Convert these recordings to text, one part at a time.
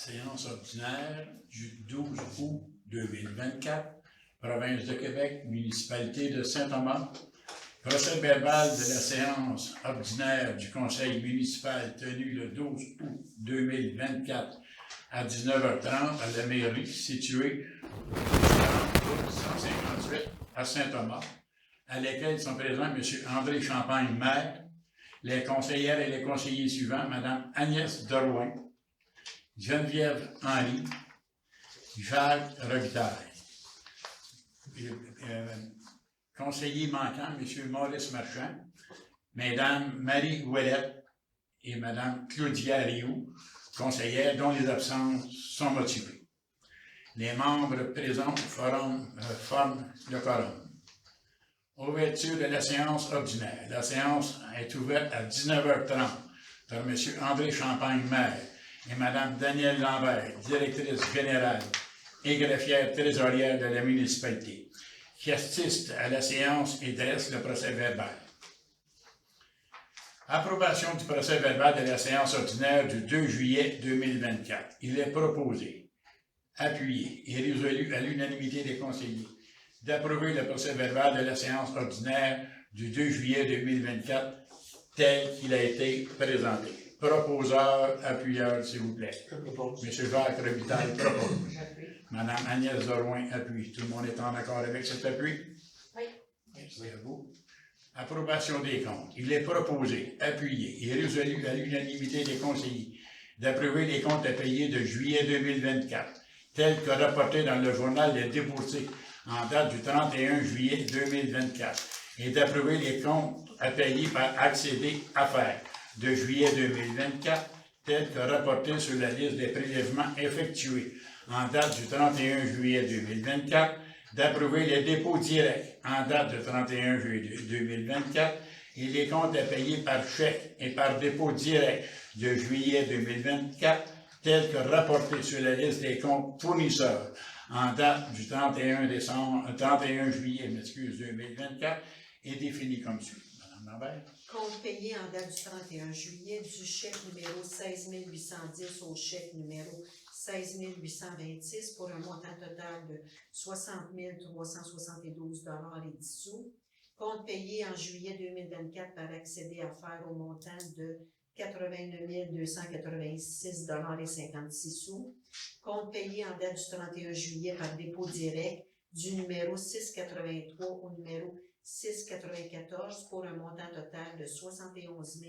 Séance ordinaire du 12 août 2024, Province de Québec, municipalité de Saint-Thomas. Procès verbal de la séance ordinaire du Conseil municipal tenue le 12 août 2024 à 19h30 à la mairie située au 158 à Saint-Thomas, à laquelle sont présents M. André Champagne, maire, les conseillères et les conseillers suivants, Mme Agnès Drouin, Geneviève Henry, Jacques Robitaille. Conseiller manquant, M. Maurice Marchand, Mme Marie Ouellette et Mme Claudia Rioux, conseillères dont les absences sont motivées. Les membres présents forment le quorum. Ouverture de la séance ordinaire. La séance est ouverte à 19h30 par M. André Champagne, maire, et Mme Danielle Lambert, directrice générale et greffière trésorière de la municipalité, qui assiste à la séance et dresse le procès verbal. Approbation du procès verbal de la séance ordinaire du 2 juillet 2024. Il est proposé, appuyé et résolu à l'unanimité des conseillers d'approuver le procès verbal de la séance ordinaire du 2 juillet 2024 tel qu'il a été présenté. Proposeur, appuyeur, s'il vous plaît. M. Jacques Robitaille propose. Mme Agnès Drouin appuie. Tout le monde est en accord avec cet appui? Oui. Merci à vous. Approbation des comptes. Il est proposé, appuyé et résolu à l'unanimité des conseillers d'approuver les comptes à payer de juillet 2024, tels que rapportés dans le journal des déboursés en date du 31 juillet 2024, et d'approuver les comptes à payer par accéder affaires de juillet 2024, tels que rapportés sur la liste des prélèvements effectués en date du 31 juillet 2024, d'approuver les dépôts directs en date du 31 juillet 2024 et les comptes à payer par chèque et par dépôt direct de juillet 2024, tels que rapportés sur la liste des comptes fournisseurs en date du 31 juillet 2024 et définis comme suit. Mme Lambert. Compte payé en date du 31 juillet du chèque numéro 16 810 au chèque numéro 16 826 pour un montant total de 60 372 $ et 10 sous. Compte payé en juillet 2024 par accéder à faire au montant de 89 286 $ et 56 sous. Compte payé en date du 31 juillet par dépôt direct du numéro 683 au numéro 694 pour un montant total de 71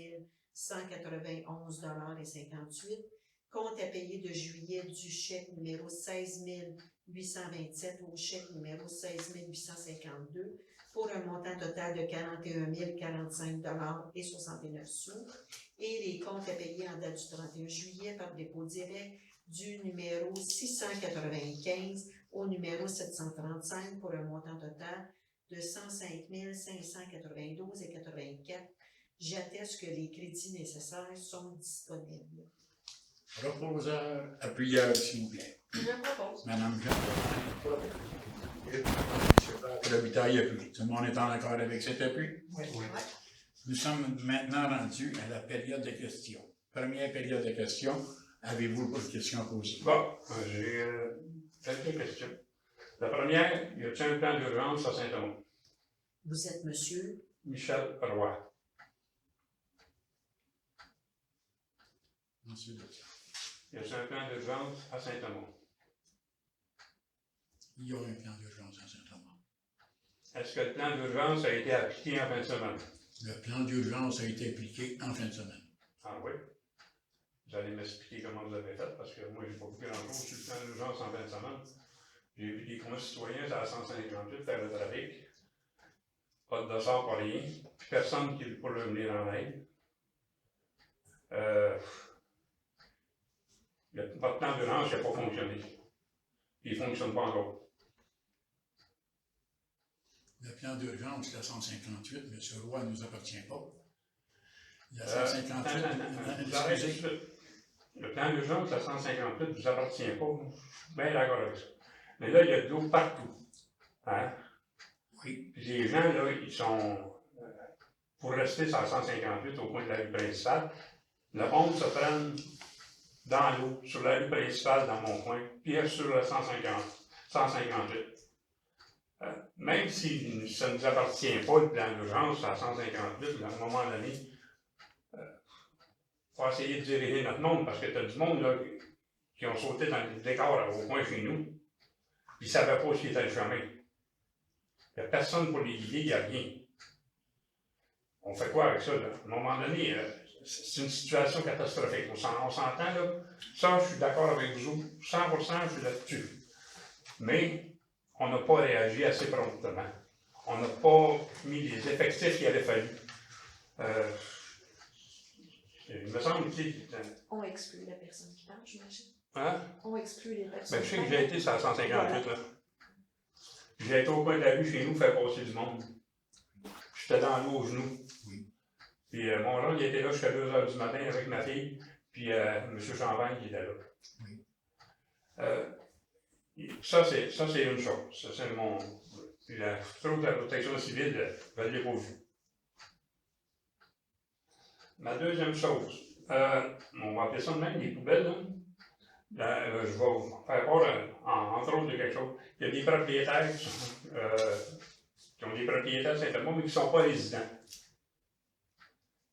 191 $ et 58. Compte à payer de juillet du chèque numéro 16 827 au chèque numéro 16 852 pour un montant total de 41 045 $ et 69 sous. Et les comptes à payer en date du 31 juillet par dépôt direct du numéro 695 au numéro 735 pour un montant total de 105 592 et 84. J'atteste que les crédits nécessaires sont disponibles. Proposeur, appuyeur, s'il vous plaît. Je propose. Mme Jean propose. M. Jacques Robitaille appuie. Tout le monde est en accord avec cet appui? Oui. Nous sommes maintenant rendus à la période de questions. Première période de questions. Avez-vous des questions à poser? Bon, j'ai quelques questions. La première, y a-t-il un plan d'urgence à Saint-Thomas? Vous êtes monsieur? Michel Roy. Monsieur. Y a-t-il un plan d'urgence à Saint-Thomas? Il y a un plan d'urgence à Saint-Thomas. Est-ce que le plan d'urgence a été appliqué en fin de semaine? Le plan d'urgence a été appliqué en fin de semaine. Ah oui? Vous allez m'expliquer comment vous avez fait, parce que moi, j'ai pas vu grand-chose sur le plan d'urgence en fin de semaine. J'ai vu des concitoyens à la 158 faire le trafic. Pas de dossard, pas rien. Puis personne qui ne veut pas leur venir en aide. Votre plan d'urgence n'a pas fonctionné. Il ne fonctionne pas encore. Le plan d'urgence, la 158, M. Roy ne nous appartient pas. La 158, excusez. Le plan d'urgence, la 158, ne vous appartient pas. Bien d'accord avec ça. Mais là, il y a de l'eau partout. Hein? Oui. Puis les gens, là, ils sont. Pour rester sur la 158 au coin de la rue principale, le monde se prend dans l'eau, sur la rue principale dans mon coin, puis sur le 158. Même si ça ne nous appartient pas, le plan d'urgence à 158, à un moment donné, il faut essayer de diriger notre monde, parce que tu as du monde là, qui ont sauté dans le décor au coin chez nous, puis ils ne savaient pas où était le chemin. Il n'y a personne pour les guider, il n'y a rien. On fait quoi avec ça, là? À un moment donné, c'est une situation catastrophique. On s'entend, là. Ça, je suis d'accord avec vous, 100%, je suis là-dessus. Mais on n'a pas réagi assez promptement. On n'a pas mis les effectifs qu'il avait fallu. Il me semble que... On exclut la personne qui parle, j'imagine. Hein? On exclut les personnes. Ben, je sais que j'ai été sur la 158, là. J'ai été au coin de la rue chez nous faire passer du monde. J'étais dans l'eau aux genoux. Puis mon oncle il était là jusqu'à 2 h du matin avec ma fille, puis M. Champagne qui était là. Ça, c'est une chose. Ça, c'est mon. Puis la structure de la protection civile, je ne l'ai pas vu. Ma deuxième chose, on va appeler ça de même, les poubelles, là. Je vais vous faire part, entre autres, de quelque chose. Il y a des propriétaires qui ont des propriétaires simplement, mais qui ne sont pas résidents.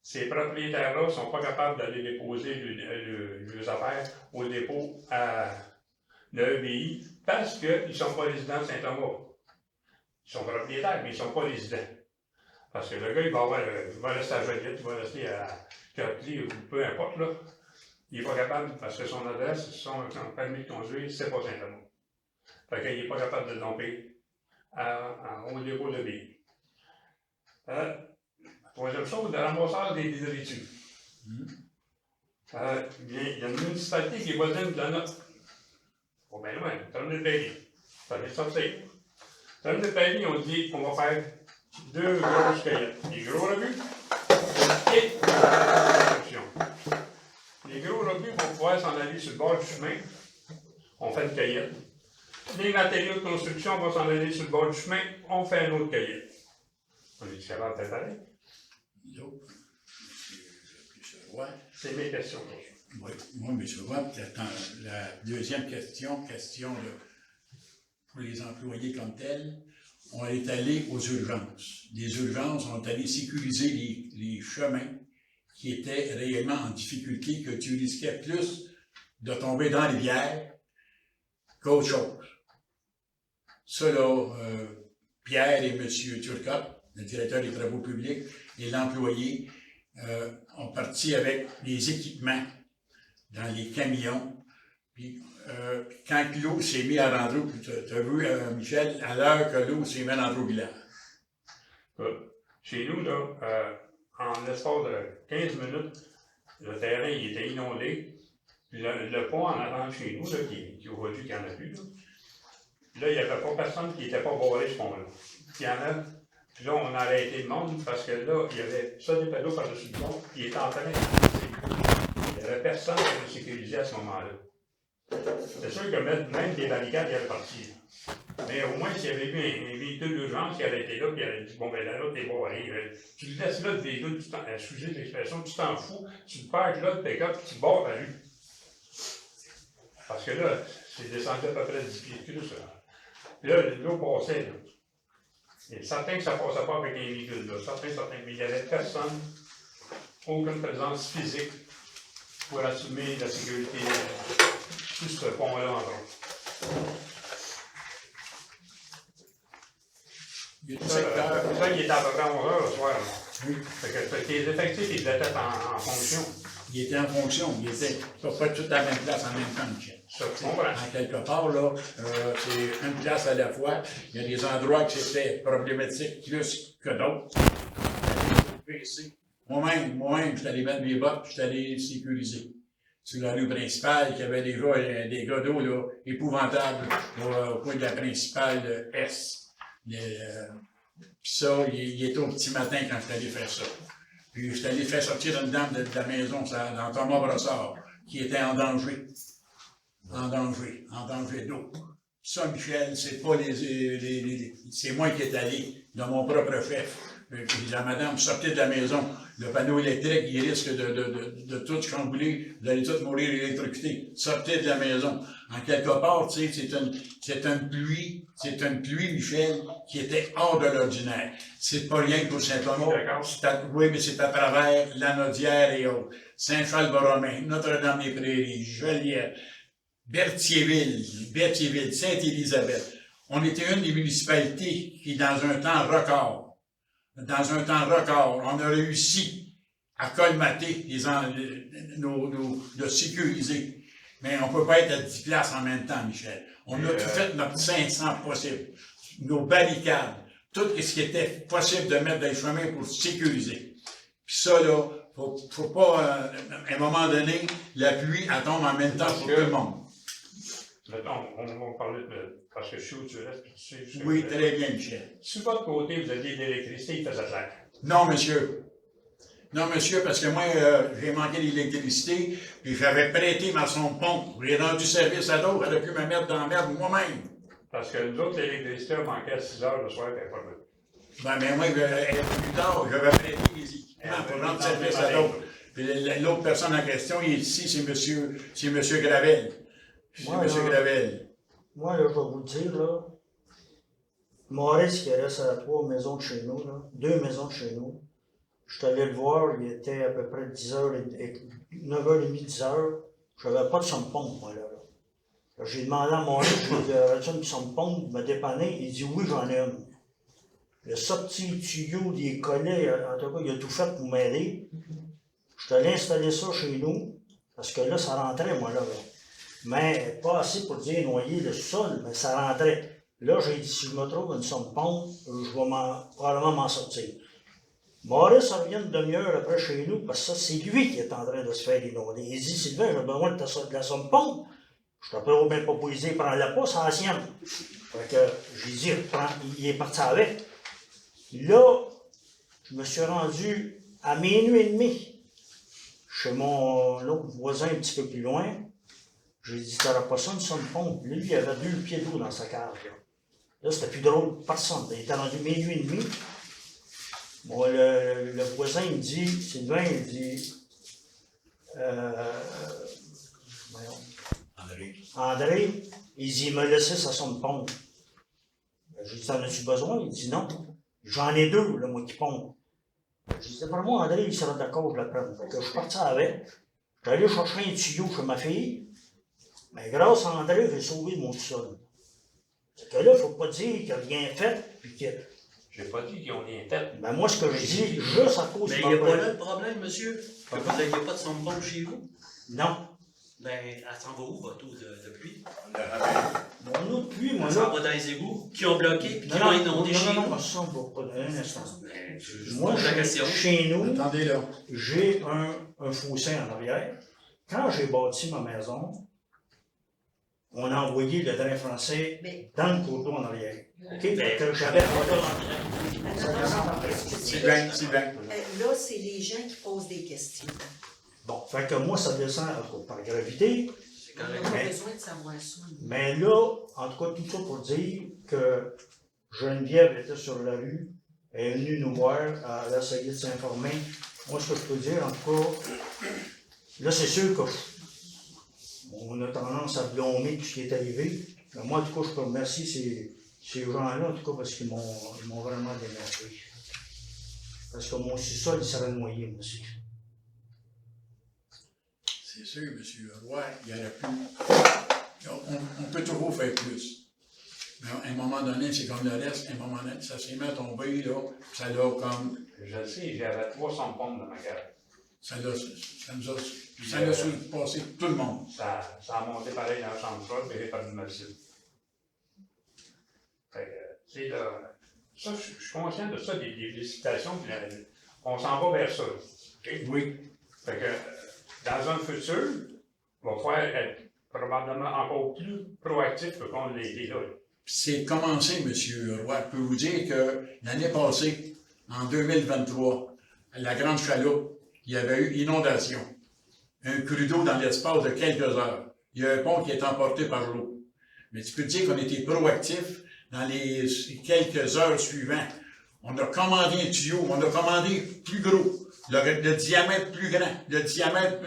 Ces propriétaires-là ne sont pas capables d'aller déposer leurs affaires au dépôt à l'EBI parce qu'ils ne sont pas résidents de Saint-Thomas. Ils sont propriétaires, mais ils ne sont pas résidents. Parce que le gars, il va rester à Joliette, il va rester à Kirkley, ou peu importe, là. Il n'est pas capable, parce que son adresse, son permis de conduire, c'est pas Saint-Thomas. Fait qu'il n'est pas capable de le domper au dépôt de l'EBI. Troisième chose, le ramassage des détritus. Il y a une municipalité qui est voisine de la nôtre. Pas bien loin, Tremblay-de-Paris. Ça vient de sortir. Tremblay-de-Paris, on dit qu'on va faire 2 grosses cueillettes. Les gros rebuts et la construction. Les gros rebuts vont pouvoir s'en aller sur le bord du chemin. On fait une cueillette. Les matériaux de construction vont s'en aller sur le bord du chemin. On fait une autre cueillette. On est capable de faire pareil? C'est mes questions. Oui, moi, M. Roy, la deuxième question pour les employés comme tels, on est allé aux urgences. Les urgences, on est allé sécuriser les chemins qui étaient réellement en difficulté, que tu risquais plus de tomber dans les rivières qu'autre chose. Ça, là, Pierre et M. Turcotte, le directeur des travaux publics, et l'employé, ont parti avec les équipements dans les camions. Puis, quand l'eau s'est mise à rentrer, tu as vu, Michel, à l'heure que l'eau s'est mise à rentrer au village. Chez nous, là, en l'espace de 15 minutes, le terrain il était inondé. Puis le pont en avant de chez nous, là, qui aujourd'hui qu'il n'y en a plus, là, il n'y avait pas personne qui n'était pas barré ce pont-là. Il y en a. Puis là, on a arrêté le monde parce que là, il y avait ça des pédalos par-dessus le pont, qui était en train de il n'y avait personne pour sécuriser à ce moment-là. C'est sûr que même des barricades, il y avait parti. Mais au moins, s'il y avait eu un véhicule d'urgence qui avait été là, puis il avait dit, bon, ben là, t'es barré. Tu le laisses là, le véhicule, excusez l'expression, tu t'en fous, tu le parques là, le pick-up, puis tu barres la rue. Parce que là, c'est descendu à peu près 10 pieds de plus. Puis là, l'eau passait, là. Et certains que ça ne passait pas avec un véhicule, là. Certains, mais il n'y avait personne, aucune présence physique pour assumer la sécurité sur ce pont-là, entre autres. Ça, il était à peu près à 11 h le soir. Oui. Fait que les effectifs, ils étaient en fonction. Il était en fonction, il était pas tout à la même place en même temps, Michel. Ça, je comprends. En quelque part, là, c'est une place à la fois. Il y a des endroits que c'était problématique plus que d'autres. Moi-même, je suis allé mettre mes bottes, je suis allé sécuriser. Sur la rue principale, il y avait déjà des gars d'eau là, épouvantables au coin de la principale S. Puis ça, il était au petit matin quand je suis allé faire ça. Puis je suis allé faire sortir une dame de la maison, dans Thomas Brossard, qui était en danger. En danger d'eau. Ça, Michel, c'est pas c'est moi qui est allé de mon propre chef. Puis la madame, sortez de la maison, le panneau électrique, il risque de tout chambouler, vous allez tous mourir électrocutés. Sortez de la maison. En quelque part, tu sais, c'est une pluie, Michel, qui était hors de l'ordinaire. C'est pas rien que tout simplement. Oui, mais c'est à travers la Naudière et autres. Saint-Charles-Borromée, Notre-Dame-des-Prairies, Joliette, Berthierville, Sainte-Élisabeth. On était une des municipalités qui, dans un temps record, on a réussi à colmater de sécuriser. Mais on ne peut pas être à 10 places en même temps, Michel. On a tout fait notre 500 possible. Nos barricades, tout ce qui était possible de mettre dans les chemins pour sécuriser. Puis ça, là, faut pas, à un moment donné, la pluie, elle tombe en même temps pour tout le monde. Mettons, on va parler de... Parce que je suis où tu restes, puis tu sais... Oui, très bien, Michel. Sur votre côté, vous aviez de l'électricité, il faisait clair. Non, monsieur. Non, monsieur, parce que moi, j'ai manqué d'électricité, puis j'avais prêté ma sonde pompe. J'ai rendu service à d'autres, elle a pu me mettre dans la merde moi-même. Parce que nous autres, l'électricité, on manquait à 6 heures le soir, elle n'était pas là. Ben, mais moi, plus tard, j'avais prêté les équipements pour rendre service à d'autres. Puis l'autre personne en question, il est ici, c'est monsieur Gravel. C'est monsieur Gravel. Moi, là, je vais vous le dire, là, Maurice, qui reste à 3 maisons de chez nous, là, 2 maisons de chez nous, je suis allé le voir, il était à peu près 9h30, 10h, je n'avais pas de somme-pompe, moi, là. J'ai demandé à Maurice, j'ai dit, as-tu une somme-pompe, me dépanner? Il dit, oui, j'en ai une. Il a sorti le tuyau, des collets, en tout cas, il a tout fait pour m'aider. Je suis allé installer ça chez nous, parce que là, ça rentrait, moi, là. Mais pas assez pour dire noyer le sol, mais ça rentrait. Là, j'ai dit, si je me trouve une sonde pompe, je vais probablement m'en sortir. Maurice revient une demi-heure après chez nous, parce que ça, c'est lui qui est en train de se faire inonder. Il dit, Sylvain, j'ai besoin de la sonde pompe. Je t'ai pas bien proposé, prends-la pas, c'est la sienne. Fait que j'ai dit, il est parti avec. Là, je me suis rendu à minuit et demi chez mon autre voisin un petit peu plus loin. J'ai dit, t'auras pas ça, une sonde pompe. Lui, il avait 2 pieds d'eau dans sa cave. Là, c'était plus drôle, personne. Il était rendu minuit et demi. Bon, le voisin, il me dit, Sylvain, il dit, André, il dit, il m'a laissé sa sonde pompe. J'ai dit, t'en as-tu besoin? Il dit, non. J'en ai 2, là, moi, qui pompe. J'ai dit, pour moi, André, il sera d'accord, je la prenne. Fait que je suis parti avec. Je suis allé chercher un tuyau chez ma fille. Mais grâce à André, j'ai sauvé mon sol. C'est que là, il ne faut pas dire qu'il n'a rien fait, puis que... J'ai pas dit qu'ils ont rien fait. Ben moi, ce que je dis, juste à cause de... Mais il n'y a pas là de problème, monsieur. Que vous n'ayez pas de sonde pompe chez vous. Non. Ben, elle s'en va où, votre eau de pluie? Mon eau de pluie, moi, Elle là... s'en va dans les égouts qui ont bloqué puis qui ont inondé chez non, vous. ça, on va pas donner un instant. Ben, je Moi, pose la question. chez nous, Attendez là. j'ai un fossé en arrière. Quand j'ai bâti ma maison, on a envoyé le drain français dans le coteau en arrière. OK? Fait que j'avais Sylvain. Là, c'est les gens qui posent des questions. Bon, fait que moi, ça descend par gravité. C'est On correct. n'a pas Mais- besoin de savoir ça. Mais là, en tout cas, tout ça pour dire que Geneviève était sur la rue, elle est venue nous voir, elle a essayé de s'informer. Moi, ce que je peux dire, en tout cas, là, c'est sûr que on a tendance à blâmer tout ce qui est arrivé. Mais moi, en tout cas, je peux remercier ces gens-là, en tout cas, parce qu'ils m'ont vraiment démergé. Parce que mon sous-sol, il serait noyé, moi aussi. C'est sûr, monsieur Roy, il y aurait pu. On peut toujours faire plus. Mais à un moment donné, c'est comme le reste, à un moment donné, ça s'est mis à tomber, là, ça l'a comme. Je le sais, j'avais 300 pompes dans ma cave. Ça l'a surpassé tout le monde. Ça a monté pareil dans la chambre froide, mais j'ai pas de mal. Fait que, c'est là. Ça, je suis conscient de ça, des citations, puis on s'en va vers ça. Okay? Oui. Fait que, dans un futur, il va falloir être probablement encore plus proactif que qu'on l'a été là. C'est commencé, monsieur Roy. Je peux vous dire que l'année passée, en 2023, à la Grande Chaloupe, il y avait eu inondation. Un cru d'eau dans l'espace de quelques heures. Il y a un pont qui est emporté par l'eau. Mais tu peux dire qu'on était proactif dans les quelques heures suivantes. On a commandé un tuyau, on a commandé plus gros, le diamètre plus grand, le diamètre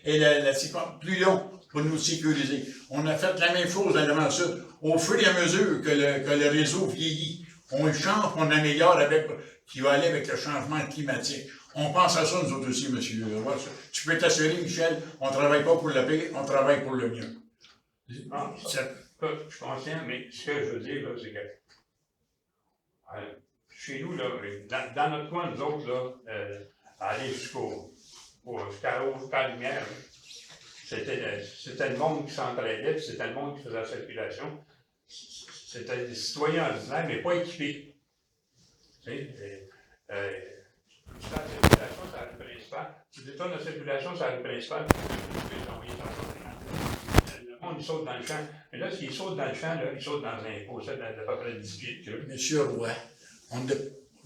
et la plus long pour nous sécuriser. On a fait la même chose dans le Grand Sud. Au fur et à mesure que le réseau vieillit, on le change, on améliore qui va aller avec le changement climatique. On pense à ça, nous autres aussi, monsieur. Tu peux t'assurer, Michel, on ne travaille pas pour le pire, on travaille pour le mieux. Non, je suis conscient, mais ce que je veux dire, là, c'est que chez nous, là, dans notre coin, nous autres, là, aller jusqu'à la lumière, c'était le monde qui s'entraidait, puis c'était le monde qui faisait la circulation. C'était des citoyens ordinaires, mais pas équipés. Tu sais, la circulation, c'est la rue principale. Tu détournes la circulation, c'est la rue principale. Le monde, il saute dans le champ. Mais là, s'il saute dans le champ, là, il saute dans un fossé d'à peu près 10 pieds de creux. Monsieur Roy,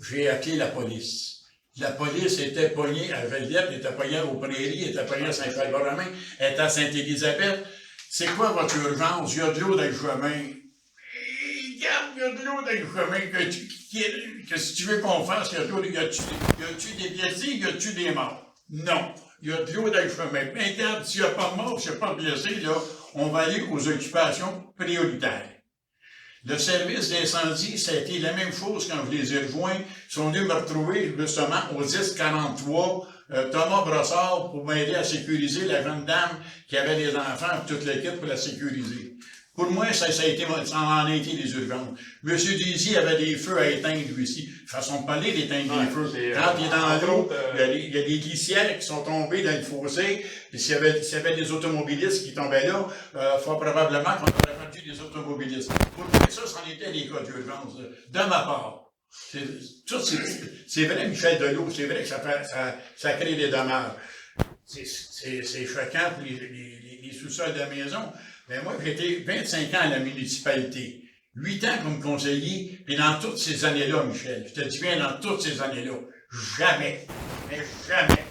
j'ai appelé la police. La police était pognée à Veldiep, elle était pognée aux Prairies, elle était pognée à Saint-Charles-Borromée, elle était à Sainte-Élisabeth. C'est quoi votre urgence? Il y a de l'eau dans le chemin. Regarde, il y a de l'eau dans le chemin. Que si tu veux qu'on fasse, il y a de l'eau. Y a-tu des blessés, y a-tu des morts? Non. Il y a de l'eau dans le chemin. Mais regarde, s'il n'y a pas de mort, s'il n'y a pas de blessés, là, on va aller aux occupations prioritaires. Le service d'incendie, ça a été la même chose quand je les ai rejoints. Ils sont venus me retrouver justement au 1043, Thomas Brossard, pour m'aider à sécuriser la jeune dame qui avait des enfants, toute l'équipe pour la sécuriser. Pour moi, ça en a été les urgences. Monsieur Désy avait des feux à éteindre, lui aussi. Façon de parler d'éteindre des feux. Quand il est dans l'eau, il y a des glissières qui sont tombées dans le fossé. Puis s'il y avait des automobilistes qui tombaient là, fort probablement qu'on aurait perdu des automobilistes. Pour moi, ça, c'en était des cas d'urgence, de ma part. C'est vrai, Michel Delot, c'est vrai que ça crée des dommages. C'est choquant pour les sous-sols de la maison. Mais moi, j'ai été 25 ans à la municipalité, 8 ans comme conseiller, puis dans toutes ces années-là, Michel, je te dis bien, dans toutes ces années-là, jamais, mais jamais,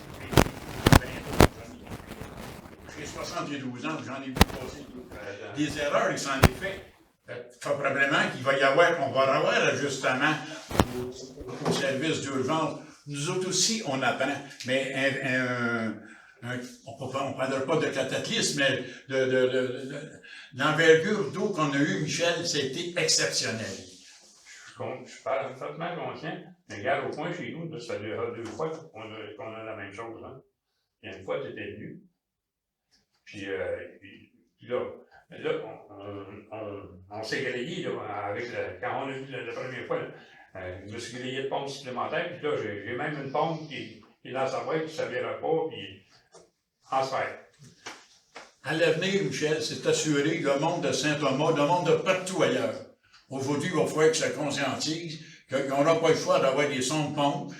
j'ai 72 ans, j'en ai vu passer des erreurs, il s'en est fait. Probablement qu'il va y avoir, on va avoir ajustement au service d'urgence. Nous autres aussi, on apprend, mais on ne parlera pas de cataclysme, mais l'envergure d'eau qu'on a eue, Michel, c'était exceptionnel. Je suis parfaitement conscient, mais regarde, au point chez nous, ça fait 2 fois qu'on a la même chose. Hein. Il y a une fois, tu étais venu, puis là, on s'est grillé, là, quand on a vu la première fois, je me suis grillé de pompe supplémentaire, puis là, j'ai même une pompe qui est dans sa boîte, qui ne s'avère pas, puis en sphère. À l'avenir, Michel, c'est assuré le monde de Saint-Thomas, le monde de partout ailleurs. Aujourd'hui, il va falloir que ça conscientise qu'on n'a pas le choix d'avoir des sondes-pompes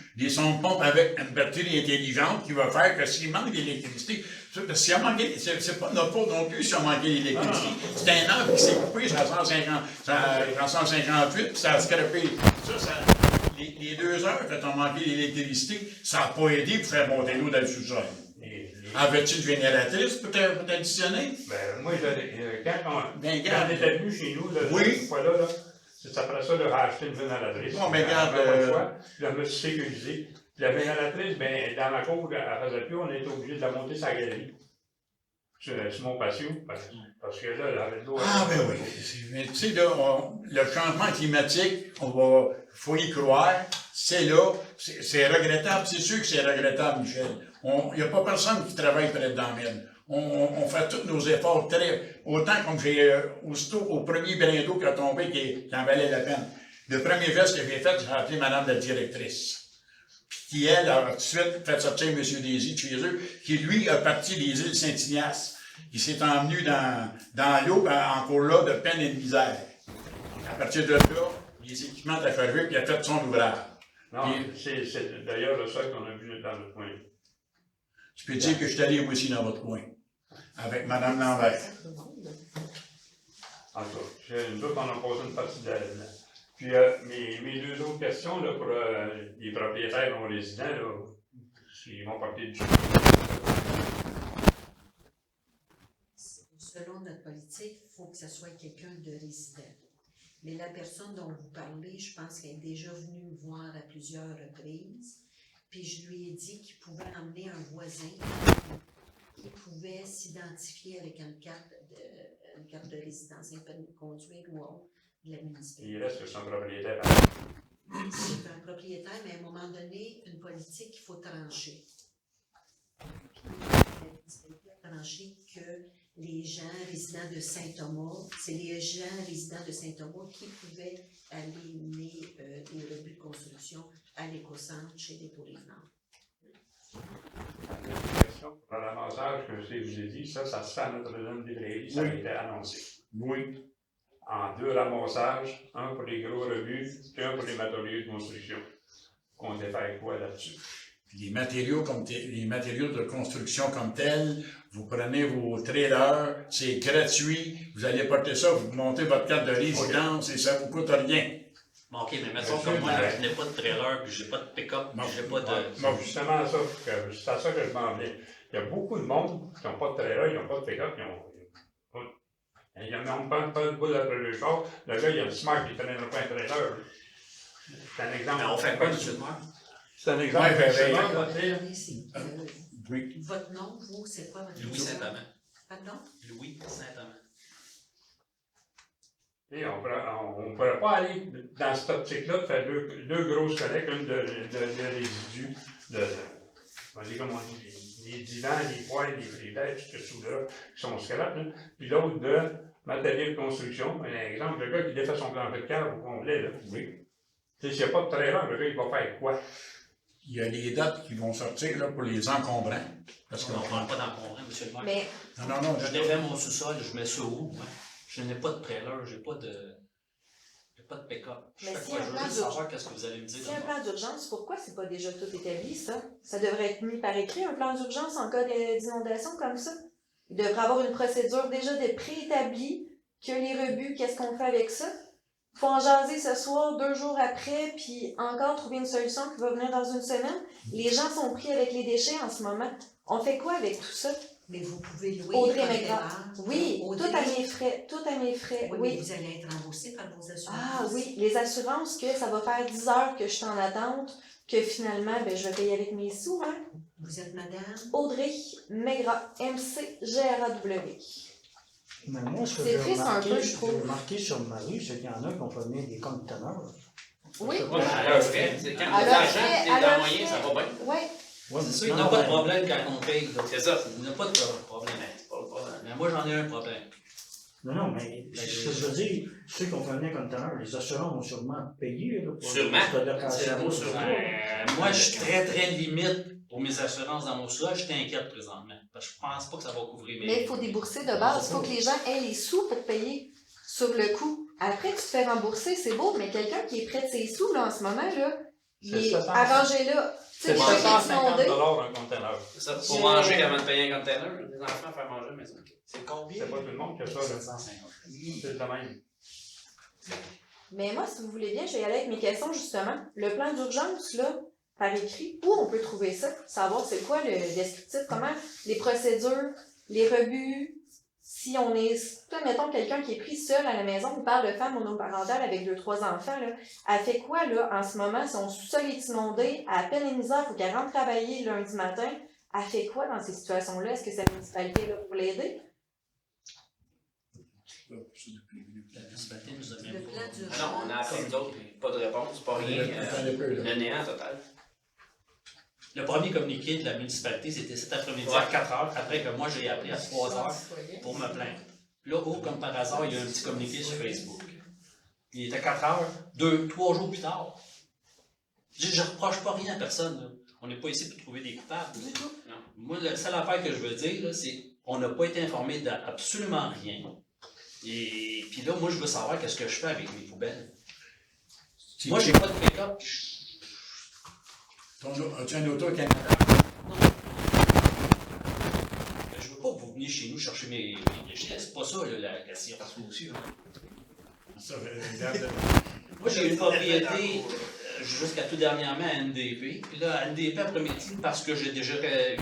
avec une batterie intelligente qui va faire que s'il manque d'électricité, s'il a manqué, c'est pas notre faute non plus s'il a manqué d'électricité. C'est un arbre qui s'est coupé sur 158, puis ça a scrapé. Les 2 heures que tu as manqué d'électricité, ça n'a pas aidé pour faire monter l'eau dans le sous-sol. Avais-tu une génératrice pour t'additionner? Ben, moi, quand on était venu chez nous, cette fois-là, c'est après ça, j'ai acheté une génératrice. Bon, mais regarde. Je me suis sécurisé. La génératrice, ben, dans ma cour, elle ne faisait plus, on était obligé de la monter sur la galerie. Sur mon patio. Parce que là, elle avait de l'eau. Ah, ben oui. Mais tu sais, là, le changement climatique, faut y croire. C'est là. C'est regrettable. C'est sûr que c'est regrettable, Michel. Il n'y a pas personne qui travaille pour être dans la mine. On fait tous nos efforts autant comme aussitôt au premier brin d'eau qui a tombé qui en valait la peine. Le premier geste que j'ai fait, j'ai appelé madame la directrice. Puis elle a tout de suite fait sortir M. Désy de chez eux, qui lui a parti des îles Saint-Ignace. Il s'est emmené dans l'eau, encore là, de peine et de misère. À partir de là, les équipements étaient chargés, puis il a fait son ouvrage. Non, c'est d'ailleurs le seul qu'on a vu dans notre coin. Je peux dire que je suis allé moi aussi dans votre coin, avec Mme Lambert. En tout cas, nous autres, on a posé une partie de la... Puis mes 2 autres questions là, pour les propriétaires non résidents, là, s'ils vont porter du... Selon notre politique, il faut que ce soit quelqu'un de résident. Mais la personne dont vous parlez, je pense qu'elle est déjà venue me voir à plusieurs reprises. Puis je lui ai dit qu'il pouvait emmener un voisin qui pouvait s'identifier avec une carte de résidence, un permis de conduire ou autre de la municipalité. Il reste que son propriétaire. C'est un propriétaire, mais à un moment donné, une politique, il faut trancher. La municipalité a tranché que les gens résidents de Saint-Thomas, c'est les gens résidents de Saint-Thomas qui pouvaient aller mener des rebuts de construction à l'éco-centre chez Dépôt-les-Nord. Pour le ramassage que je vous ai dit, ça se fait à Notre-Dame des Prairies, ça a été annoncé. Oui. En 2 ramassages, un pour les gros rebuts et un pour les matériaux de construction. On devait faire quoi là-dessus? Les matériaux de construction comme tels, vous prenez vos trailers, c'est gratuit, vous allez porter ça, vous montez votre carte de résidence et ça vous coûte rien. Bon, ok, mais mettons Monsieur, comme moi, ben- je n'ai pas de trailer, puis j'ai pas de pick-up, puis j'ai pas de. Moi, justement, c'est à ça que je m'en viens. Il y a beaucoup de monde qui n'ont pas de trailer, ils n'ont pas de pick-up, ils n'ont pas de boule après le char. Le gars, il a une Smart, il ne traînera pas un trailer. C'est un exemple. Mais on fait quoi, M. le maire? C'est un exemple. Ouais, ben, C'est ben, bon, votre fille. Oui. Votre nom, vous, c'est quoi votre nom? Louis Saint-Amand. Pardon? Louis Saint-Amand. Et on ne pourrait pas aller dans cette optique-là de faire deux grosses collectes, une de résidus, on dit comme on dit, les divans, les poêles, les frigidaires, tout ce sous-là, qui sont scrap, là. Puis l'autre de matériel de construction. Par exemple, le gars qui défait son plancher de cave au complet, là. Oui. Tu sais, s'il n'y a pas de trailer, le gars, il va faire quoi? Il y a des dates qui vont sortir là, pour les encombrants. Parce On qu'on ne parle pas d'encombrant, M. le maire. Mais Non, Je défais mon sous-sol, je mets ça où? Moi? Je n'ai pas de trailer, j'ai pas de pick-up. Mais Chaque si fois, un je veux plan juste d'urgence- savoir qu'est-ce que vous allez me dire. si un plan d'urgence, pourquoi c'est pas déjà tout établi, ça? Ça devrait être mis par écrit, un plan d'urgence en cas d'inondation comme ça. Il devrait avoir une procédure déjà préétablie, que les rebuts, qu'est-ce qu'on fait avec ça? Faut en jaser ce soir, 2 jours après, puis encore trouver une solution qui va venir dans une semaine. Les gens sont pris avec les déchets en ce moment. On fait quoi avec tout ça? Mais vous pouvez louer Audrey un Maigrat. trailer. Oui, Audrey- tout à mes frais, tout à mes frais, Oui, oui. mais vous allez être remboursé par vos assurances. Ah oui, les assurances que ça va faire 10 heures que je suis en attente, que finalement, ben, je vais payer avec mes sous, hein. Vous êtes madame? Audrey Maigrat, MCGRAW. Mais moi, ce que C'est j'ai triste un peu, je trouve. remarqué sur ma rue, c'est qu'il y en a qui ont fait venir des conteneurs. Oui. Je sais pas Ouais, si- à leur frais. C'est quand À tu as leur l'argent, frais, tu à es dans leur le moyen, ça frais. va bien. Ouais. Ouais, C'est sûr, mais il n'y a non, pas de mais- problème quand on paye. C'est ça, il n'y a pas de problème. Mais moi, j'en ai un problème. Non, mais ce que je veux dire, ceux qui ont fait venir un conteneur, les assurances ont sûrement payé. Là, pour Sûrement. cette location. Moi, je suis très limite pour mes assurances dans mon sous-sol. Je t'inquiète présentement. Parce que je pense pas que ça va couvrir mes. Mais il faut débourser de base. Il faut que les gens aient les sous pour payer sur le coup. Après, tu te fais rembourser, c'est beau, mais quelqu'un qui est près de ses sous, là, en ce moment, là, il C'est est 750. arrangé là. Tu sais, C'est les gens qui sont 750 inondés. un conteneur. Ça, pour Je- manger avant de payer un container, les enfants faire manger, mais c'est combien? C'est pas tout le monde qui a ça, là. 750. C'est le même. Mais moi, si vous voulez bien, je vais y aller avec mes questions, justement. Le plan d'urgence, là, par écrit, où on peut trouver ça? Savoir c'est quoi le descriptif, comment les procédures, les rebuts, si on est, toi, mettons quelqu'un qui est pris seul à la maison, on parle de femme monoparentale avec 2-3 enfants, là, elle fait quoi, là, en ce moment, son sous-sol est inondé, à peine et misère, faut qu'elle rentre travailler lundi matin, elle fait quoi dans ces situations-là? Est-ce que c'est la municipalité là pour l'aider? La municipalité nous a Le même plan pas. d'urgence. Non, on a appelé nous autres, mais pas de réponse, pas rien. Le néant total. Le premier communiqué de la municipalité, c'était cet après-midi à 4 heures, après que moi j'ai appelé à 3 heures pour me plaindre. Là, comme par hasard, il y a un petit communiqué sur Facebook. Il était 4 heures, 3 jours plus tard. Je reproche pas rien à personne. Là. On n'est pas ici pour trouver des coupables. Non. Moi, la seule affaire que je veux dire, là, c'est qu'on n'a pas été informé d'absolument rien. Et puis là, moi, je veux savoir qu'est-ce que je fais avec mes poubelles. Moi, j'ai pas de pick-up. As-tu un auto-Canada? Je veux pas que vous veniez chez nous chercher mes déchets. C'est pas ça, là, la question. Aussi, là. Ça, regarde. Moi, j'ai une propriété jusqu'à tout dernièrement à NDP. Puis là, à NDP après-midi, parce que j'ai déjà NDP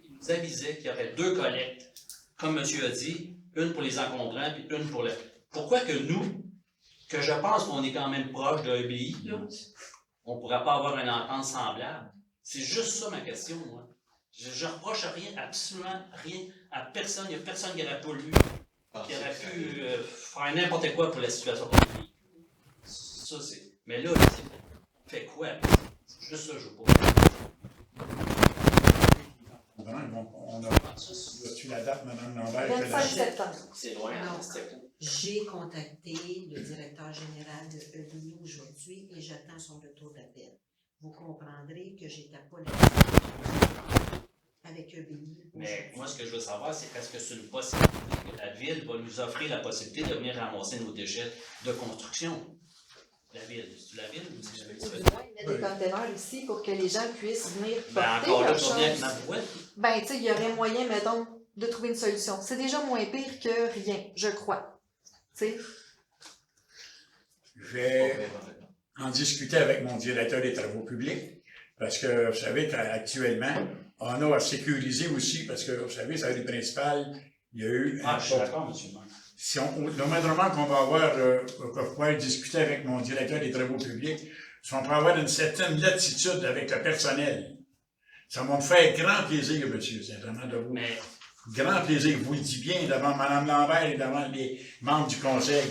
qui nous avisait qu'il y aurait 2 collectes, comme monsieur a dit, une pour les encombrants puis une pour pourquoi que nous, que je pense qu'on est quand même proche de EBI, là, on pourrait pas avoir une entente semblable? C'est juste ça ma question, moi. Je reproche rien, absolument rien à personne. Il n'y a personne qui aurait pas lu, qui aurait pu faire n'importe quoi pour la situation de EBI. Ça, c'est... Mais là, on fait quoi? C'est juste ça, je veux pas. On a tu la date, Mme Lambert? 25 septembre. C'est loin, Non. hein, c'était cool. J'ai contacté le directeur général de EBI aujourd'hui et j'attends son retour d'appel. Vous comprendrez que j'étais pas là avec EBI. Mais moi, ce que je veux savoir, c'est est-ce que c'est une possibilité que la ville va nous offrir la possibilité de venir ramasser nos déchets de construction? La ville, c'est la ville ou c'est la Ou ville? du moins, il y a des conteneurs ici pour que les gens puissent venir Ben porter encore là, leurs je viens avec choses. ma boîte. Ben, tu sais, il y aurait moyen, mettons, de trouver une solution. C'est déjà moins pire que rien, je crois. Tu sais? Je vais en discuter avec mon directeur des travaux publics, parce que vous savez qu'actuellement, on a à sécuriser aussi, parce que vous savez, ça a été principal, il y a eu Ah, je suis d'accord, monsieur le maire. si le moindrement qu'on va avoir, qu'on va pouvoir discuter avec mon directeur des travaux publics, si on peut avoir une certaine latitude avec le personnel, ça va me faire grand plaisir, monsieur, sincèrement, de vous. Mais Grand plaisir, je vous le dis bien, devant Mme Lambert et devant les membres du conseil,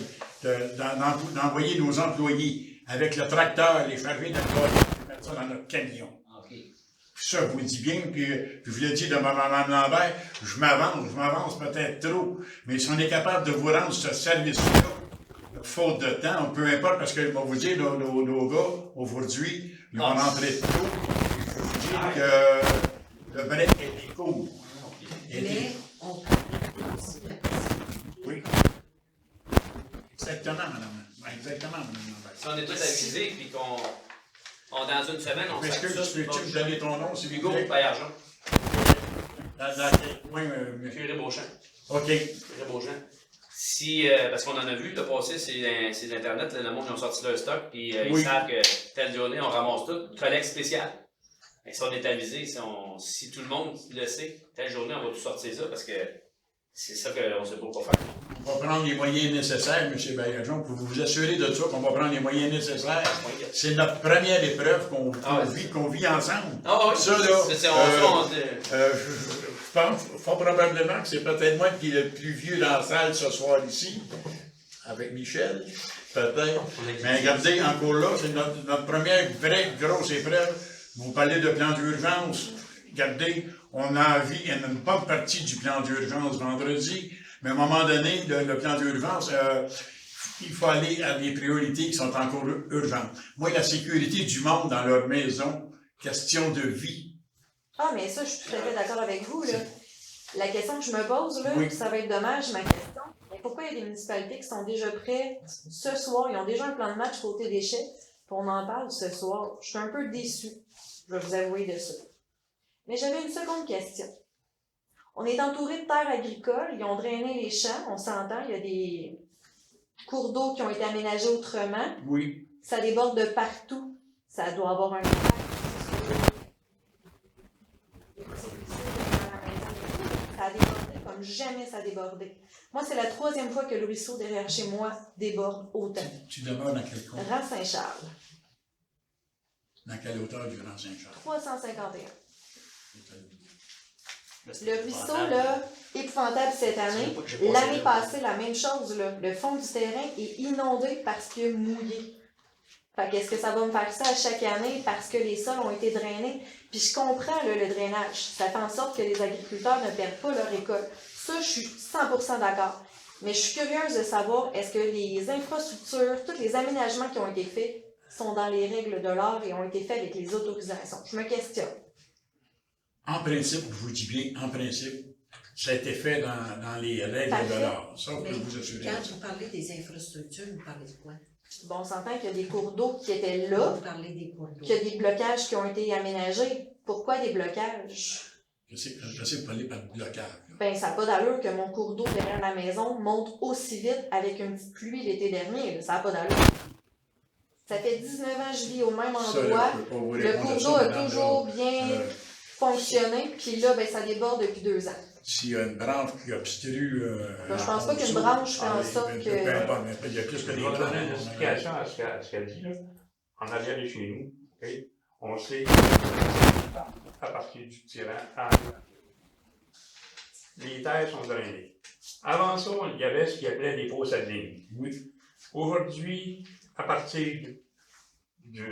d'envoyer nos employés avec le tracteur, les charger d'alcool, mettre ça dans notre camion. OK. Ça, je vous le dis bien, puis je vous le dis devant Mme Lambert, je m'avance peut-être trop, mais si on est capable de vous rendre ce service-là, faute de temps, peu importe, parce que je vais vous dire, nos gars, aujourd'hui, ils vont rentrer tôt. Je vais vous dire que le break est court. Mais on peut aussi la possibilité. Oui. Exactement, madame. Exactement, madame Lambert. Si on est tous avisés, puis qu'on dans une semaine, on Est-ce que fait ça. tu peux me donner ton nom, s'il vous Hugo plaît? Paillargeon. Dans quel coin, monsieur? Pierre Beauchamp. OK. Pierre Beauchamp. Si, parce qu'on en a vu, le passé, c'est Internet, le monde, ils ont sorti leur stock, puis Oui. ils savent que telle journée, on ramasse tout. Collecte spéciale. Et si on est avisé, si tout le monde le sait, telle journée, on va tout sortir ça, parce que c'est ça qu'on ne sait pas quoi faire. On va prendre les moyens nécessaires, M. Baillargeon, pour vous assurer de ça qu'on va prendre les moyens nécessaires. C'est notre première épreuve qu'on vit ensemble. Ah oui, Ça, là, je pense fort probablement que c'est peut-être moi qui est le plus vieux dans la salle ce soir ici, avec Michel, peut-être. Mais regardez, encore là, c'est notre première vraie grosse épreuve. Vous parlez de plan d'urgence. Regardez, on a envie, une bonne partie du plan d'urgence vendredi, mais à un moment donné, le plan d'urgence, il faut aller à des priorités qui sont encore urgentes. Moi, la sécurité du monde dans leur maison, question de vie. Ah, mais ça, je suis tout à fait d'accord avec vous, là. La question que je me pose, là, Oui. ça va être dommage, ma question. Mais pourquoi il y a des municipalités qui sont déjà prêtes ce soir, ils ont déjà un plan de match côté déchets, puis on en parle ce soir. Je suis un peu déçue, je vais vous avouer de ça. Mais j'avais une seconde question. On est entouré de terres agricoles, ils ont drainé les champs, on s'entend, il y a des cours d'eau qui ont été aménagés autrement. Oui. Ça déborde de partout. Ça doit avoir un impact. Ça a débordé comme jamais ça a débordé. Moi, c'est la 3e fois que le ruisseau derrière chez moi déborde autant. Tu demeures dans quel coin? Rang Saint-Charles, Dans quelle hauteur du Rang Saint-Charles? 351. C'est Le ruisseau, là, épouvantable cette année. L'année passée, la même chose, là. Le fond du terrain est inondé parce qu'il a mouillé. Fait qu'est-ce que ça va me faire ça à chaque année parce que les sols ont été drainés? Puis je comprends, là, le drainage. Ça fait en sorte que les agriculteurs ne perdent pas leur récolte. Ça, je suis 100% d'accord. Mais je suis curieuse de savoir, est-ce que les infrastructures, tous les aménagements qui ont été faits sont dans les règles de l'art et ont été faits avec les autorisations? Je me questionne. En principe, je vous dis bien, en principe, ça a été fait dans les règles Parfait. de l'art. Ça, on Mais peut vous assurer. quand de ça. vous parlez des infrastructures, vous parlez de quoi? Bon, on s'entend qu'il y a des cours d'eau qui étaient là, Vous parlez des cours d'eau. qu'il y a des blocages qui ont été aménagés. Pourquoi des blocages? Je sais que vous parler par blocage. là. Ben, ça n'a pas d'allure que mon cours d'eau derrière la maison monte aussi vite avec une petite pluie l'été dernier. Là. Ça n'a pas d'allure. Ça fait 19 ans que je vis au même Ça, là, endroit. je peux pas vous Le répondre à cours ça, d'eau a madame, toujours là. bien Euh, fonctionné, puis là, ben, ça déborde depuis 2 ans. s'il y a une branche qui obstrue. Ben, je pense pas qu'une branche fait en sorte Peu que. importe, mais il y a plus que Je des vais donner une branches. explication à ce qu'elle dit, là. En arrière de chez nous, ok, on sait à partir du tyran à les terres sont drainées. Avant ça, il y avait ce qu'il appelait des fosses à ligne. Oui. Aujourd'hui, à partir du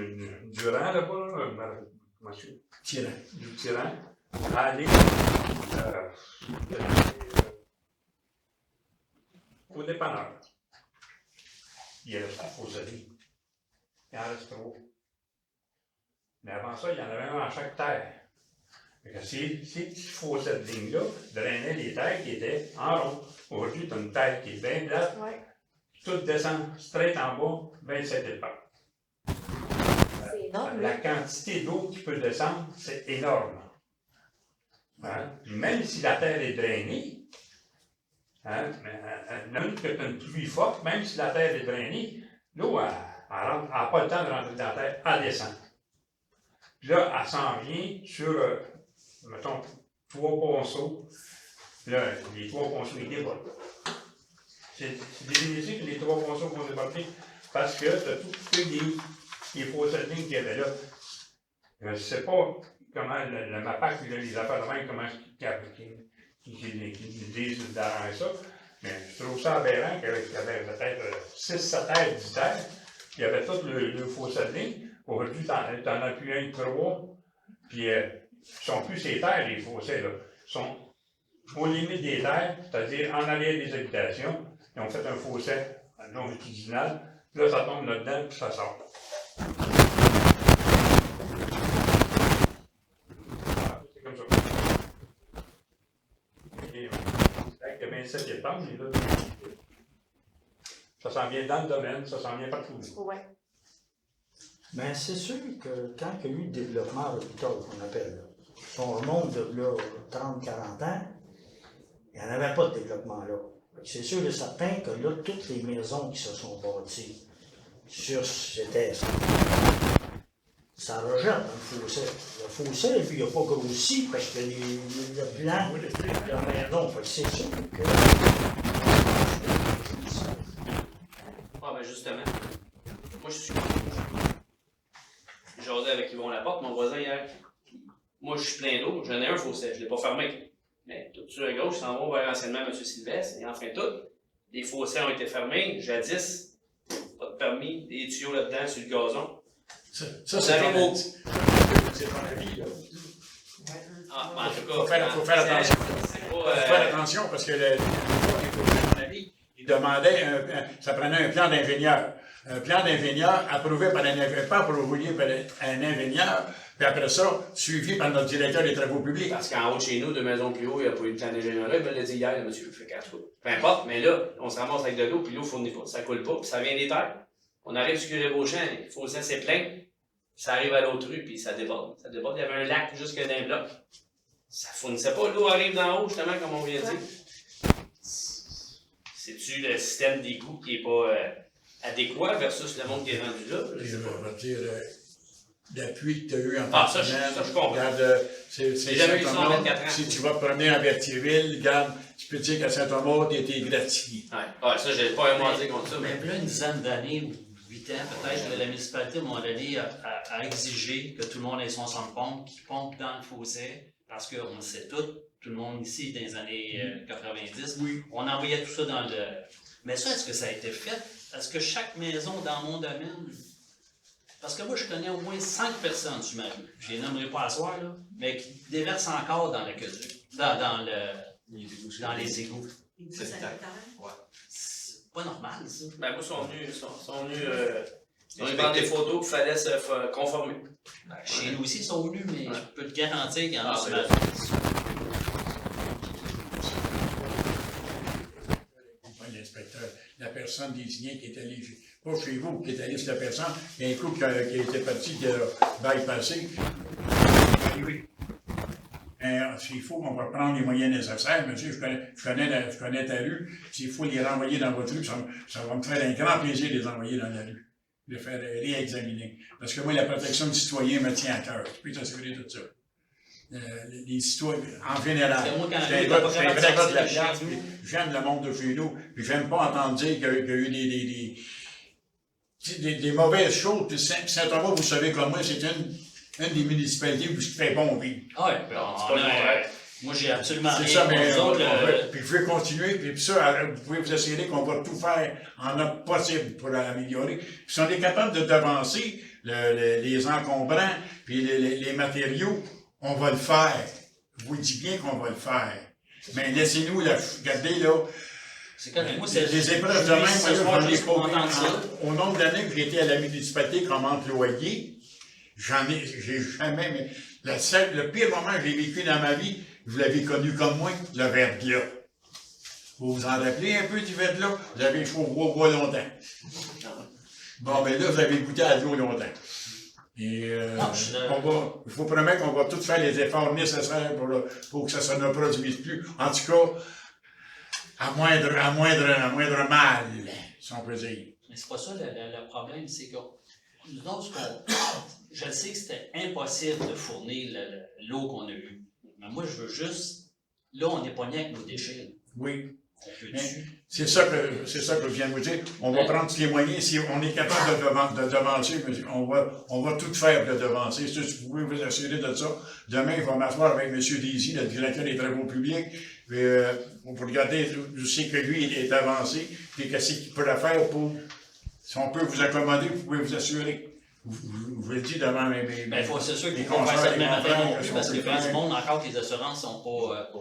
rang là-bas, Tirant. du tyran, à aller au dépanneur. Il reste des fosses à ligne. Il en reste trop. Mais avant ça, il y en avait un à chaque terre. Fait que ces petits fossés de ligne-là drainaient les terres qui étaient en rond. Aujourd'hui, tu as une terre qui est bien plate, Ouais. tout descend straight en bas, 27 épaves. C'est énorme. La quantité d'eau qui peut descendre, c'est énorme. Hein? Même si la terre est drainée, hein, même que tu as une pluie forte, même si la terre est drainée, l'eau, elle n'a pas le temps de rentrer dans la terre, elle descend. Puis là, elle s'en vient sur, mettons, 3 ponceaux. Là, les 3 ponceaux, ils débordent. C'est définitif que les 3 ponceaux vont déborder parce que tu as tout les fossés de ligne qu'il y avait là. Je ne sais pas comment le MAPAC, les affaires de même, comment ils disent d'arranger ça, mais je trouve ça aberrant qu'il y avait peut-être 6, 7 terres, 10 terres, il y avait tout le fossé de ligne. Aujourd'hui, tu en as plus un, 3, puis ils sont plus ces terres, les fossés, là. Ils sont aux limites des terres, c'est-à-dire en arrière des habitations. Ils ont fait un fossé longitudinal, là, ça tombe là-dedans, puis ça sort. Voilà, c'est comme ça. Et, il y a 27 étages, mais là, ça s'en vient dans le domaine, ça s'en vient partout. Ouais. Mais c'est sûr que quand il y a eu le développement à l'hôpital, qu'on appelle, là, si on remonte de là 30-40 ans, il n'y en avait pas de développement là. C'est sûr et certain que là, toutes les maisons qui se sont bâties sur c'était ça rejette dans le fossé. Le fossé, puis il n'a pas grossi parce que le blanc de la maison, fait que c'est sûr que. Ah, ben justement, moi je suis. J'ai jasé avec Yvon Laporte, mon voisin hier. Moi je suis plein d'eau, j'en ai un fossé, je ne l'ai pas fermé. Mais tout sur à gauche, s'en va vers anciennement M. Sylvestre, et enfin tout. Les fossés ont été fermés, jadis, pas de permis, des tuyaux là-dedans sur le gazon. Ça c'est ton avis. C'est ton avis, là. Ah, en tout cas, Faut faire attention. Faut Faire attention parce que mon avis, il demandait, ça prenait un plan d'ingénieur. Un plan d'ingénieur approuvé par pas approuvé par un ingénieur, puis après ça, suivi par notre directeur des travaux publics. Parce qu'en haut de chez nous, 2 maisons plus haut, il n'y a pas eu de plan d'ingénierie, il me l'a dit hier, le monsieur. Fait qu'à tout. Peu importe, mais là, on se ramasse avec de l'eau, puis l'eau ne fournit pas, ça coule pas, puis ça vient des terres. On arrive sur Curé-Beauchamp, il faut ça, c'est plein, ça arrive à l'autre rue, puis ça déborde. Ça déborde, il y avait un lac jusque dans les blocs. Ça fournissait pas, l'eau arrive d'en haut, justement, comme on vient de dire. C'est-tu le système d'égout qui n'est pas adéquat versus le monde qui est rendu là? Je vais dire, l'appui que tu as eu en Ah, tant que ça, je comprends. regarde, c'est jamais eu ça en 24 ans. Si tu vas te promener en Berthierville, regarde, tu peux dire qu'à Saint-Omer, tu été gratifié. Ouais, ça, j'ai pas un mot à dire contre ça, Mais mais. là, une dizaine d'années ou 8 ans, peut-être, la municipalité, à un moment donné, a exigé que tout le monde ait son sang de pompe qui pompe dans le fossé, parce qu'on le sait tout le monde ici, dans les années 90, Oui. on envoyait tout ça dans le... Mais ça, est-ce que ça a été fait? Est-ce que chaque maison dans mon domaine... Parce que moi, je connais au moins 5 personnes sur ma rue, je les nommerai pas à soir, là, mais qui déversent encore dans l'aqueduc, dans les égouts. C'est sanitaire. C'est pas normal, ça. Ben, moi, ils sont venus ils ont prendre des photos, il fallait se conformer. Ben, chez nous aussi, ils sont venus, mais je peux te garantir qu'il y en a Ah, sur ben, ma rue. L'inspecteur, la personne désignée qui est allée, pas chez vous, qui est allée sur la personne, il y a un couple qui était parti, qui a bypassé. Oui. S'il faut, on va prendre les moyens nécessaires. Monsieur, je connais ta rue. S'il faut les renvoyer dans votre rue, ça va me faire un grand plaisir de les envoyer dans la rue, de faire réexaminer. Parce que moi, la protection du citoyen me tient à cœur. Je peux t'assurer de ça. les citoyens en général. Parce que moi, quand Je suis un lui, gars il a je suis un pas vrai gars de la sorti de place, chez puis nous. j'aime le monde de chez nous, puis j'aime pas entendre dire qu'il y a eu des mauvaises choses. Puis Saint-Thomas, vous savez comme moi, c'est une des municipalités où il fait bon vivre. Ah ouais, puis Non, c'est pas le contraire. moi, j'ai absolument C'est rien ça, contre mais nous autres. puis je veux continuer, puis ça, vous pouvez vous assurer qu'on va tout faire en notre possible pour l'améliorer. Puis si on est capable de devancer les encombrants, puis les matériaux, on va le faire. Je vous dis bien qu'on va le faire. Mais laissez-nous regarder là, C'est correct. Moi, c'est les épreuves de même, ce soir, moi, j'en ai juste pour pas entendre ça. au nombre d'années que j'ai été à la municipalité comme employé, j'ai jamais, mais le pire moment que j'ai vécu dans ma vie, vous l'avez connu comme moi, le verglas. Vous vous en rappelez un peu du verglas? Vous avez chaud au bois longtemps. Bon, ben là, vous avez goûté à l'eau longtemps. Et je vous promets qu'on va tous faire les efforts nécessaires pour que ça ne produise plus. En tout cas, à moindre mal, si on peut dire. Mais c'est pas ça le problème, c'est que nous autres, je sais que c'était impossible de fournir l'eau qu'on a eue. Mais moi, je veux juste. Là, on est pogné avec nos déchets. Là. Oui. On peut Mais dessus. c'est ça que je viens de vous dire. On va prendre tous les moyens. Si on est capable de devancer, on va tout faire pour le devancer. Ça, vous pouvez vous assurer de ça. Demain, je vais m'asseoir avec M. Daisy, le directeur des travaux publics. Pour regarder, je sais que lui est avancé. Puis qu'est-ce qu'il pourrait faire pour. Si on peut vous accommoder, vous pouvez vous assurer. Je le dis devant mes C'est sûr les qu'il faut faire ça concerts, demain les matin non confrères, plus, si parce on que peut ben, faire. du monde, encore que les assurances sont pas.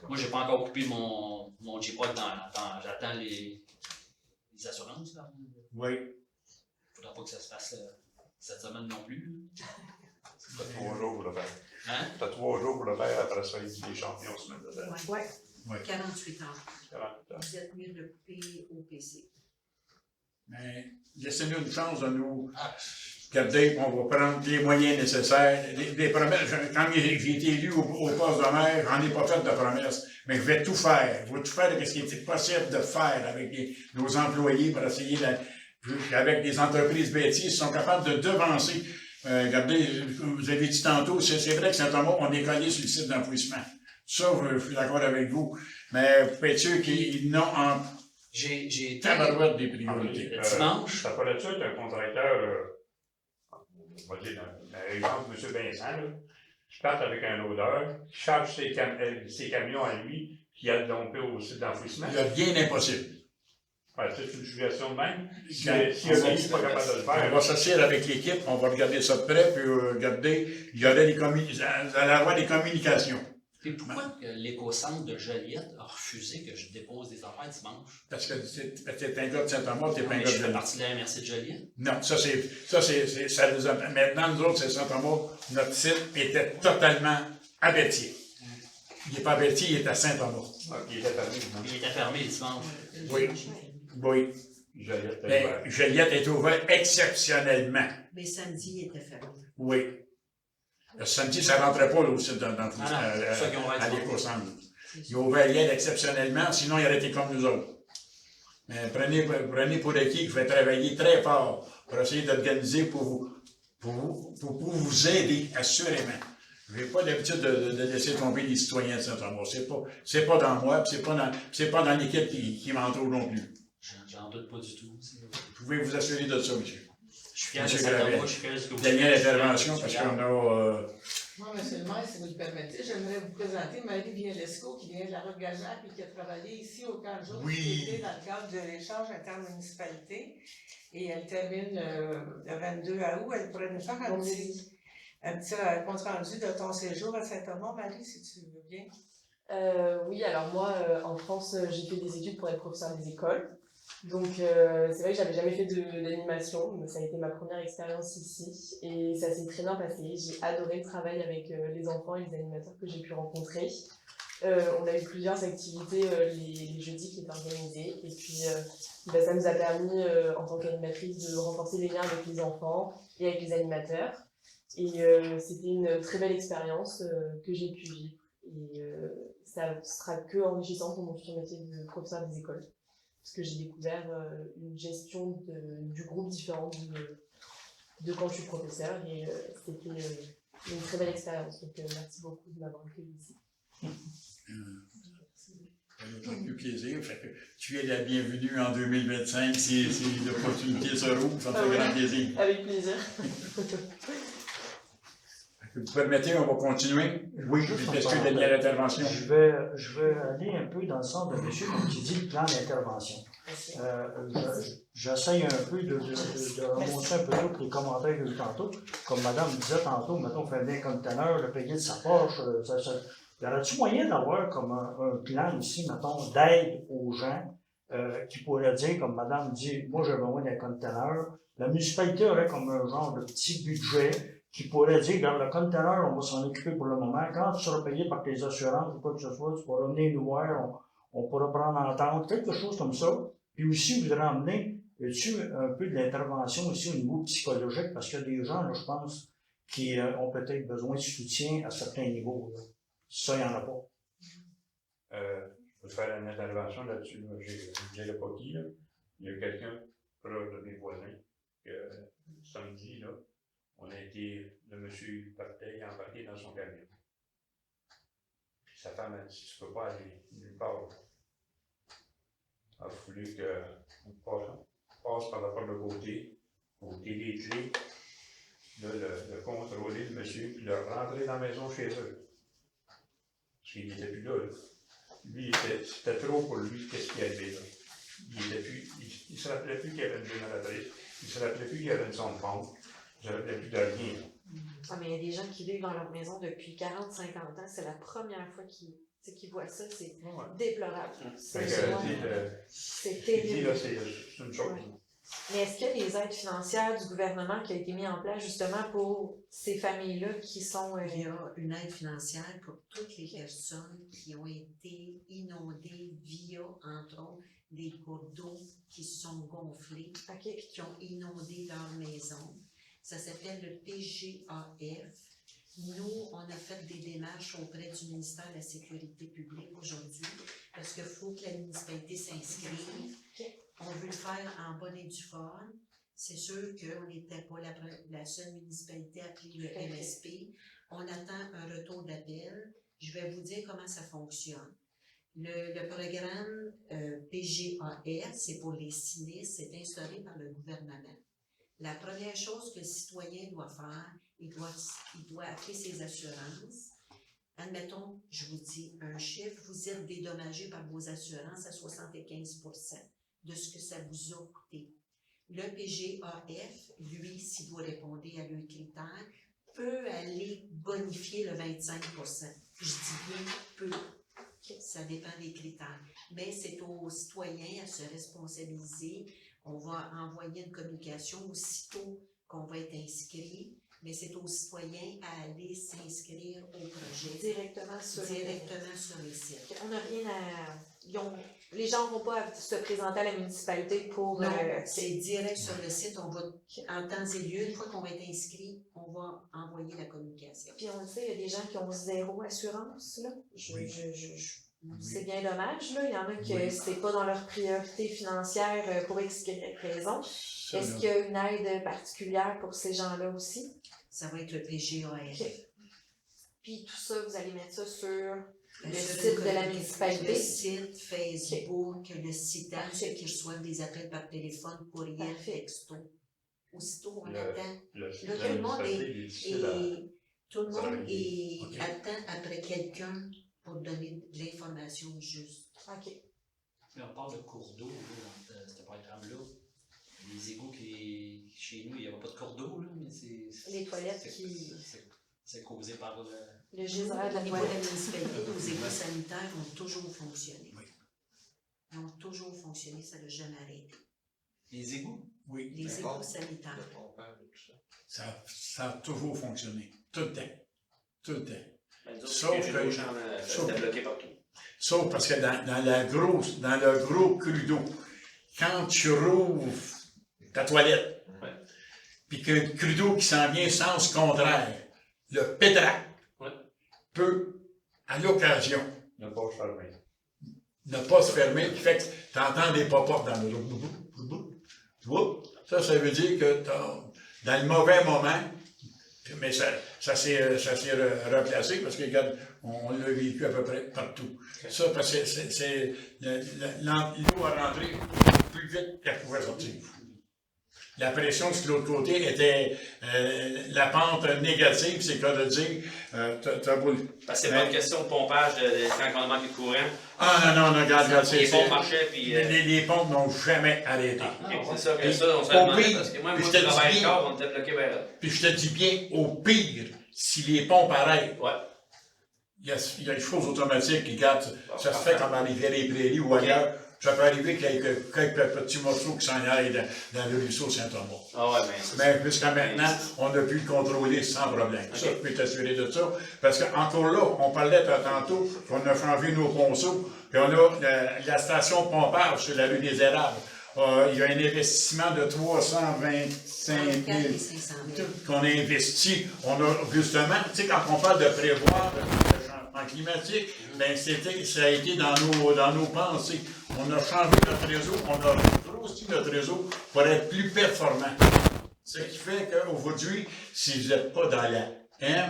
Moi, j'ai pas encore coupé mon J-Pod j'attends les assurances. Là. Oui. Faudra pas que ça se fasse cette semaine non plus. T'as 3 jours pour le faire. Hein? T'as 3 jours pour le faire, après ça, il dit les champions se mettent dedans. Ouais. Ouais. 48 heures. 40 ans. Vous êtes mieux de le couper au PC. Mais laissez-nous une chance de nous Ah, garder, on va prendre les moyens nécessaires. Des promesses, quand j'ai été élu au poste de maire, j'en ai pas fait de promesses, mais je vais tout faire. Je vais tout faire de ce qui était possible de faire avec nos employés pour essayer avec des entreprises bêtises qui sont capables de devancer. Regardez, vous avez dit tantôt, c'est vrai que Saint-Thomas, on est collé sur le site d'enfouissement. Ça, je suis d'accord avec vous. Mais vous pouvez être sûr qu'ils n'ont en j'ai été. tabarouette des priorités. Le dimanche. Ça paraît ça qu'un contracteur, on va dire, par exemple, M. Vincent, là, qui part avec un odeur, qui charge ses camions à lui, qui a dompé au site d'enfouissement. Il n'y a rien d'impossible. Ouais, c'est une suggestion de même. Si Quand- si un pays n'est pas capable de le On faire, va s'asseoir avec l'équipe, on va regarder ça de près, puis regarder, il y aurait vous allez avoir des communications. Puis pourquoi que l'éco-centre de Joliette a refusé que je dépose des affaires dimanche? Parce que t'es un gars de Saint-Thomas, t'es pas un Mais gars je de fais Joliette. partie de la MRC de Joliette. Non, ça nous a, maintenant, nous autres, c'est Saint-Thomas, notre site était totalement à Berthier. Il n'est pas à Berthier, il est à Saint-Thomas. il était fermé. Il était fermé le dimanche. Oui. Oui. Joliette était Mais ouvert. Joliette est ouvert exceptionnellement. Mais samedi, il était fermé. Oui. Le samedi, ça ne rentrait pas là, au site Ah non, c'est pour ça qu'ils ont ouvert à dimanche. l'éco-centre. Ils ont ouvert hier exceptionnellement, sinon il aurait été comme nous autres. Mais prenez pour acquis que je vais travailler très fort pour essayer d'organiser pour vous aider, assurément. Je n'ai pas l'habitude de laisser tomber les citoyens de Saint-Thomas. C'est pas dans moi, puis c'est pas dans l'équipe qui m'entoure non plus. J'en doute pas du tout. Vous pouvez vous assurer de ça, monsieur. Je suis fier de Monsieur Saint-Thomas, Gravel. je suis fier de ce que vous Dernière faites, je suis fier intervention, de parce ce que qu'on vous a... Moi, monsieur le maire, si vous le permettez, j'aimerais vous présenter Marie Bielesco, qui vient de la Roque-Gageac et qui a travaillé ici au camp de jour Oui. cet été dans le cadre de l'échange intermunicipalité. Et elle termine le 22 août. Elle pourrait nous faire un petit compte rendu de ton séjour à Saint-Thomas, Marie, si tu veux bien. Oui, alors moi, en France, j'ai fait des études pour être professeur des écoles. Donc, c'est vrai que j'avais jamais fait d'animation, mais ça a été ma première expérience ici. Et ça s'est très bien passé. J'ai adoré le travail avec les enfants et les animateurs que j'ai pu rencontrer. On a eu plusieurs activités les jeudis qui étaient organisées. Et puis, ça nous a permis, en tant qu'animatrice, de renforcer les liens avec les enfants et avec les animateurs. Et c'était une très belle expérience que j'ai pu vivre. Et ça sera que enrichissant pour mon futur métier de professeur des écoles. Parce que j'ai découvert une gestion du groupe différente de quand je suis professeur. Et c'était une très belle expérience. Donc, merci beaucoup de m'avoir accueilli ici. Ça nous fait plus plaisir. Fait que tu es la bienvenue en 2025 si l'opportunité se rouvre. Ça me fait grand plaisir. Avec plaisir. Vous permettez, on va continuer? Oui, Juste est-ce en que dernière intervention? Je vais aller un peu dans le sens de monsieur, comme tu dis, le plan d'intervention. J'essaye un peu de remonter un peu tous les commentaires que j'ai eu tantôt. Comme madame disait tantôt, mettons, on fait bien conteneur, le payer de sa poche. Y aurait-il moyen d'avoir comme un plan ici, mettons, d'aide aux gens qui pourraient dire, comme madame dit, moi j'ai besoin d'un conteneur. La municipalité aurait comme un genre de petit budget qui pourrait dire, regarde, le conteneur, on va s'en occuper pour le moment. Quand tu seras payé par tes assurances ou quoi que ce soit, tu pourras venir nous voir, on pourra prendre en entente, quelque chose comme ça. Puis aussi, vous voudrez emmener dessus un peu de l'intervention aussi au niveau psychologique, parce qu'il y a des gens, là, je pense, qui ont peut-être besoin de soutien à certains niveaux. Là. Ça, il n'y en a pas. Je peux faire une intervention là-dessus. J'ai le pas qui, là. Il y a quelqu'un proche de mes voisins que samedi, là, on a été, le monsieur partait, il a embarqué dans son camion. Puis sa femme a dit, tu peux pas aller nulle part. Il a fallu qu'on passe par la porte de côté, des clés, là, le contrôler, le monsieur, puis le rentrer dans la maison chez eux. Parce qu'il n'était plus là. Lui, c'était trop pour lui, qu'est-ce qui arrivait là. Il ne se rappelait plus qu'il y avait une génératrice, il ne se rappelait plus qu'il y avait une sonde pompe. Je ne rappelais plus de rien. Ah, mais il y a des gens qui vivent dans leur maison depuis 40-50 ans. C'est la première fois qu'ils voient ça. C'est déplorable. C'est terrible. C'est une chose. Mais est-ce qu'il y a des aides financières du gouvernement qui a été mis en place justement pour ces familles-là qui sont... Il y a une aide financière pour toutes les personnes qui ont été inondées via, entre autres, des cours d'eau qui sont gonflés et qui ont inondé leur maison. Ça s'appelle le PGAF. Nous, on a fait des démarches auprès du ministère de la Sécurité publique aujourd'hui parce qu'il faut que la municipalité s'inscrive. On veut le faire en bonne et due forme. C'est sûr qu'on n'était pas la seule municipalité à appeler le MSP. On attend un retour d'appel. Je vais vous dire comment ça fonctionne. Le programme PGAF, c'est pour les sinistres, c'est instauré par le gouvernement. La première chose que le citoyen doit faire, il doit appeler ses assurances. Admettons, je vous dis un chiffre, vous êtes dédommagé par vos assurances à 75% de ce que ça vous a coûté. Le PGAF, lui, si vous répondez à leurs critères, peut aller bonifier le 25%. Je dis bien peut. Ça dépend des critères. Mais c'est aux citoyens à se responsabiliser. On va envoyer une communication aussitôt qu'on va être inscrit, mais c'est aux citoyens à aller s'inscrire au projet. Directement sur le site. On n'a rien à... Les gens ne vont pas se présenter à la municipalité pour... Non, c'est direct sur le site. On va, en temps et lieu, une fois qu'on va être inscrit, on va envoyer la communication. Puis on le sait, il y a des gens qui ont 0 assurance, là. C'est bien dommage, là. Il y en a que c'est pas dans leur priorité financière pour X raison. Est-ce qu'il y a une aide particulière pour ces gens-là aussi? Ça va être le PGAF. Okay. Puis tout ça, vous allez mettre ça sur le site de la municipalité? Le site, Facebook, le site ceux qui reçoivent des appels par téléphone, courriel, texto. Aussitôt, on attend. Tout le monde attend après quelqu'un pour donner de l'information juste. OK. Mais on parle de cours d'eau, dans ce programme-là. Les égouts qui, chez nous, il n'y avait pas de cours d'eau, là, mais c'est... Les toilettes qui... C'est causé par le gisement de la niveau de la municipalité, nos égouts sanitaires ont toujours fonctionné. Oui. Ils ont toujours fonctionné, ça n'a jamais arrêté. Les égouts? Oui. Les égouts sanitaires. Ça a toujours fonctionné. Tout le temps. Tout le temps. C'était bloqué partout. Sauf parce que dans le gros cru d'eau, quand tu rouvres ta toilette, puis qu'il y a un cru d'eau qui s'en vient sens contraire, le pétrac peut, à l'occasion, ne pas se fermer. Ne pas se fermer, qui fait que tu entends des pop-up dans le... Ça veut dire que dans le mauvais moment, Mais ça s'est replacé parce que, regarde, on l'a vécu à peu près partout. Okay. Ça, parce que l'eau a rentré plus vite qu'elle pouvait sortir. La pression de l'autre côté était la pente négative, c'est quoi de dire, t'as beau... Parce que c'est pas une question de pompage quand on a manqué de courant. Ah non, regarde, Les pompes marchaient, puis... Les pompes n'ont jamais arrêté. C'est ça, que ça, on se Au demandait, pire, parce que moi, puis je je te dis travaillais bien- encore, on était bloqué vers là. Puis je te dis bien, au pire, si les pompes arrêtent, Ouais. il y a une chose automatique qui garde, ça se fait comme dans les vieilles prairies ou ailleurs. Ça peut arriver qu'il y ait quelques petits morceaux qui s'en aillent dans le ruisseau Saint-Thomas. Ah ouais, mais c'est ça. Mais jusqu'à maintenant, on a pu le contrôler sans problème. Ça, je peux t'assurer de ça. Parce qu'encore là, on parlait tantôt qu'on a changé nos ponceaux, puis on a la station de pompage sur la rue des Érables. Il y a un investissement de 325 000 et 500 000. qu'on a investi. On a justement, tu sais, quand on parle de prévoir le changement climatique, ben ça a été dans nos pensées. On a changé notre réseau, on a grossi notre réseau pour être plus performant. Ce qui fait qu'aujourd'hui, si vous n'êtes pas dans la M,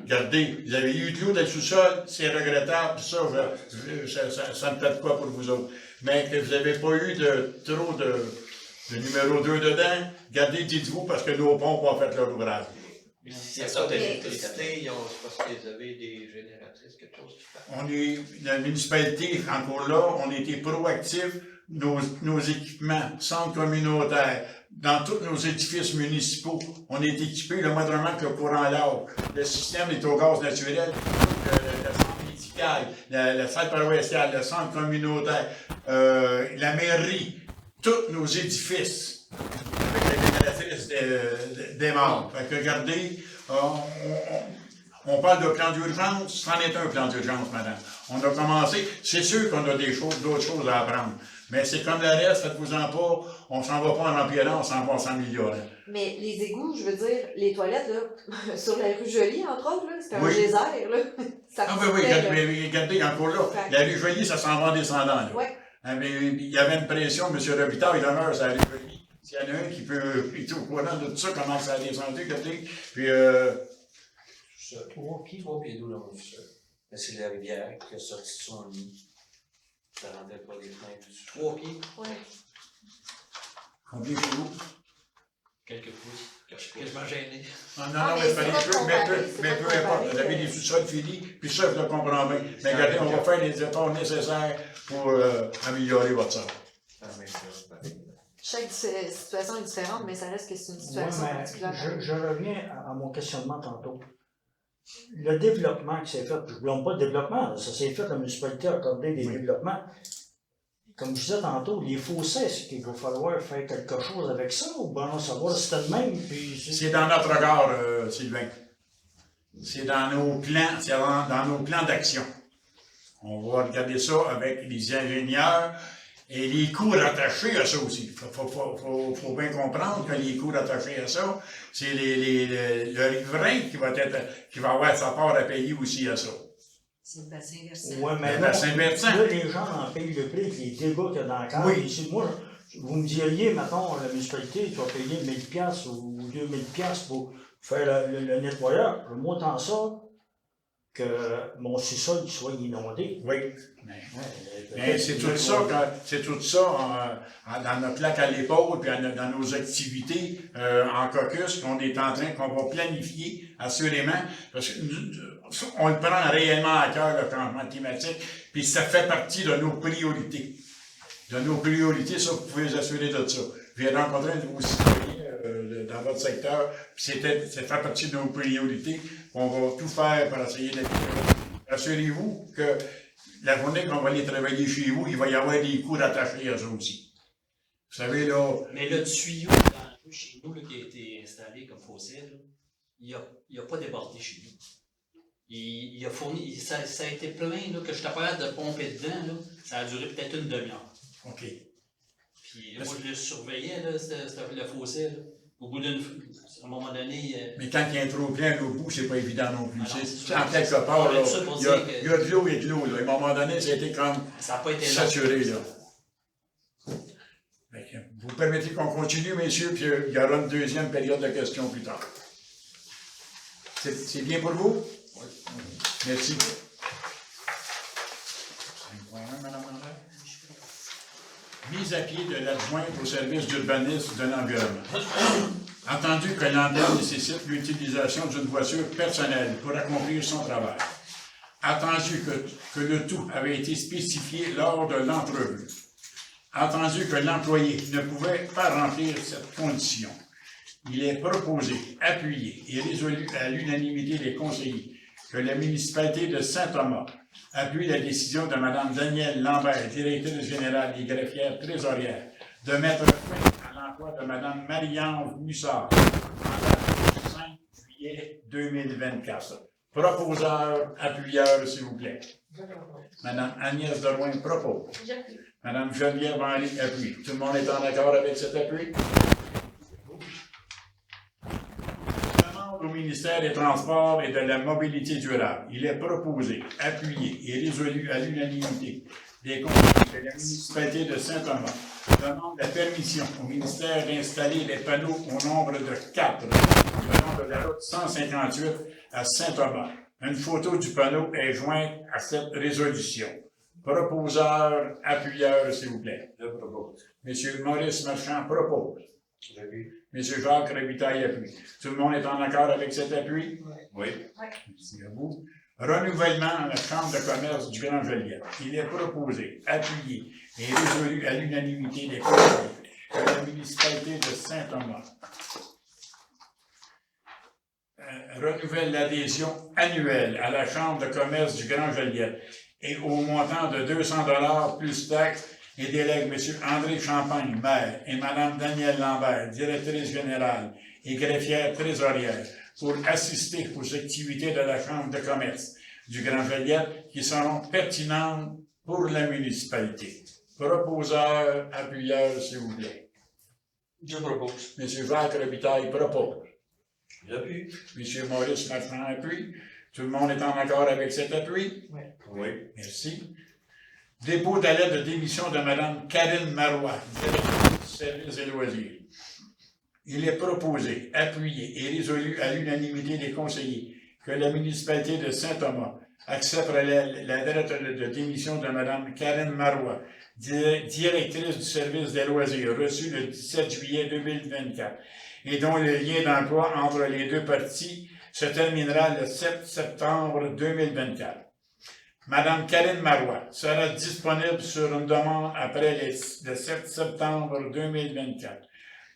regardez, vous avez eu de l'eau dans le sous-sol, c'est regrettable, ça ne fait pas pour vous autres. Mais que vous n'avez pas eu trop de numéro 2 dedans, regardez, dites-vous, parce que nos pompes ont fait leur ouvrage. C'est ça, L'électricité, c'est parce qu'ils avaient des génératrices, quelque chose qui fait. La municipalité, encore là, on a été proactifs, nos équipements, centres communautaires, dans tous nos édifices municipaux, on est équipés le moindrement que le courant lave. Le système est au gaz naturel, le centre médical, la salle paroissiale, le centre communautaire, la mairie, tous nos édifices, avec la génératrice des membres. Fait que regardez, on parle de plan d'urgence, c'en est un plan d'urgence, madame. On a commencé, c'est sûr qu'on a d'autres choses à apprendre. Mais c'est comme le reste, faites-vous-en pas, on s'en va pas en empirant, on s'en va en s'améliorant. Mais les égouts, je veux dire, les toilettes, là, sur la rue Jolie, entre autres, là, c'est un Oui. geyser, là. Ça Ah oui, coûtait, là. mais regardez, encore là, Ouais. la rue Jolie, ça s'en va en descendant. Là. Ouais. Ah, mais il y avait une pression, M. Robitaille, il demeure sur la rue Jolie. S'il y en a un qui peut être au courant de tout ça, comment ça a descendu, regardez. Puis, Ça, 3 pieds d'eau dans mon sol. Mais c'est la rivière qui a sorti son lit. Ça rendait pas les fenêtres dessus. 3 pieds. Ouais. combien chez vous? Quelques pouces. Je suis quasiment gêné. Non, Ah, mais mais c'est c'est pas pas des choses, comparé, c'est mais pas peu importe, comparé, vous avez des sous-sols finis, puis ça, je le comprends bien. Mais regardez, on va faire les efforts nécessaires pour améliorer votre sort. C'est la même chose, pareil. Chaque situation est différente, mais ça reste que c'est une Ouais, situation mais particulière. je reviens à mon questionnement tantôt. Le développement qui s'est fait, je ne blâme pas le développement, ça s'est fait, la municipalité a accordé des développements. Comme je disais tantôt, les fossés, est-ce qu'il va falloir faire quelque chose avec ça ou bien non, savoir si c'était le même? Puis C'est dans notre regard, Sylvain. C'est dans nos plans d'action. On va regarder ça avec les ingénieurs et les coûts rattachés à ça aussi. Il faut bien comprendre que les coûts rattachés à ça, c'est le riverain qui va avoir sa part à payer aussi à ça. C'est le bassin versant. ouais, mais Le là, bassin versant. là, les gens en payent le prix avec les dégâts qu'il y a dans le cadre. Oui. Ici, moi, vous me diriez, mettons, la municipalité, tu vas payer 1000 $ ou 2000 $ pour faire le nettoyage. J'aime autant ça que mon sous-sol soit inondé. Oui. Mais c'est tout ça, dans notre lac à l'épaule, puis dans nos activités en caucus qu'on va planifier assurément, parce qu'on le prend réellement à cœur, le changement climatique, puis ça fait partie de nos priorités. De nos priorités, ça, vous pouvez vous assurer de ça. J'ai rencontré un de vos citoyens dans votre secteur, puis ça fait partie de nos priorités. On va tout faire pour essayer d'être. Assurez-vous que la journée qu'on va aller travailler chez vous, il va y avoir des coûts rattachés à ça aussi. Vous savez, là. Mais le tuyau dans la rue chez nous là, qui a été installé comme fossé, là, il a pas débordé chez nous. Il a fourni, ça a été plein, là, que je suis capable de pomper dedans, là, ça a duré peut-être une demi-heure. OK. Puis moi, je le surveillais, là, le fossé. Là. Au bout à un moment donné. Mais quand il y a un trop plein au bout, c'est pas évident non plus. Ah non, C'est en quelque part, là, il y a de l'eau et de l'eau. À un moment donné, ça a été comme ça n'a pas été saturé. Là. Vous permettez qu'on continue, messieurs, puis il y aura une deuxième période de questions plus tard. C'est bien pour vous? Oui. Merci. 5.1, Madame Lambert. Mise à pied de l'adjointe au service d'urbanisme de l'environnement. Entendu que l'antenne nécessite l'utilisation d'une voiture personnelle pour accomplir son travail. Attendu que le tout avait été spécifié lors de l'entrevue. Entendu que l'employé ne pouvait pas remplir cette condition. Il est proposé, appuyé et résolu à l'unanimité des conseillers que la municipalité de Saint-Thomas appuie la décision de Mme Danielle Lambert, directrice générale et greffière trésorière, de mettre fin à l'emploi de Mme Marie-Ange Mussard en date du 5 juillet 2024. Proposeur, appuyeur, s'il vous plaît. Mme Agnès Drouin propose. Mme Geneviève Henry appuie. Tout le monde est en accord avec cet appui? Demande au ministère des Transports et de la Mobilité durable. Il est proposé, appuyé et résolu à l'unanimité des conseillers de la municipalité de Saint-Thomas demande la permission au ministère d'installer les panneaux au nombre de 4 le long de la route 158 à Saint-Thomas. Une photo du panneau est jointe à cette résolution. Proposeur, appuyeur, s'il vous plaît. Je propose. Monsieur Maurice Marchand propose. J'appuie. Monsieur Jacques Robitaille appuie. Tout le monde est en accord avec cet appui? Oui. Merci à vous. Renouvellement à la Chambre de commerce du Grand Joliette. Il est proposé, appuyé et résolu à l'unanimité des conseillers de la municipalité de Saint-Thomas. Renouvelle l'adhésion annuelle à la Chambre de commerce du Grand Joliette et au montant de 200 $ plus taxes et délègue M. André Champagne, maire, et Mme Danielle Lambert, directrice générale et greffière trésorière, pour assister aux activités de la Chambre de commerce du Grand Joliette qui seront pertinentes pour la municipalité. Proposeur, appuyeur, s'il vous plaît. Je propose. M. Jacques Robitaille propose. J'appuie. M. Maurice Marchand appuie. Tout le monde est en accord avec cet appui? Oui. Merci. Dépôt de la lettre de démission de Mme Karine Marois, directrice du service des loisirs. Il est proposé, appuyé et résolu à l'unanimité des conseillers que la municipalité de Saint-Thomas accepte la lettre de démission de Mme Karine Marois, directrice du service des loisirs, reçue le 17 juillet 2024, et dont le lien d'emploi entre les deux parties se terminera le 7 septembre 2024. Mme Karine Marois sera disponible sur une demande après le 7 septembre 2024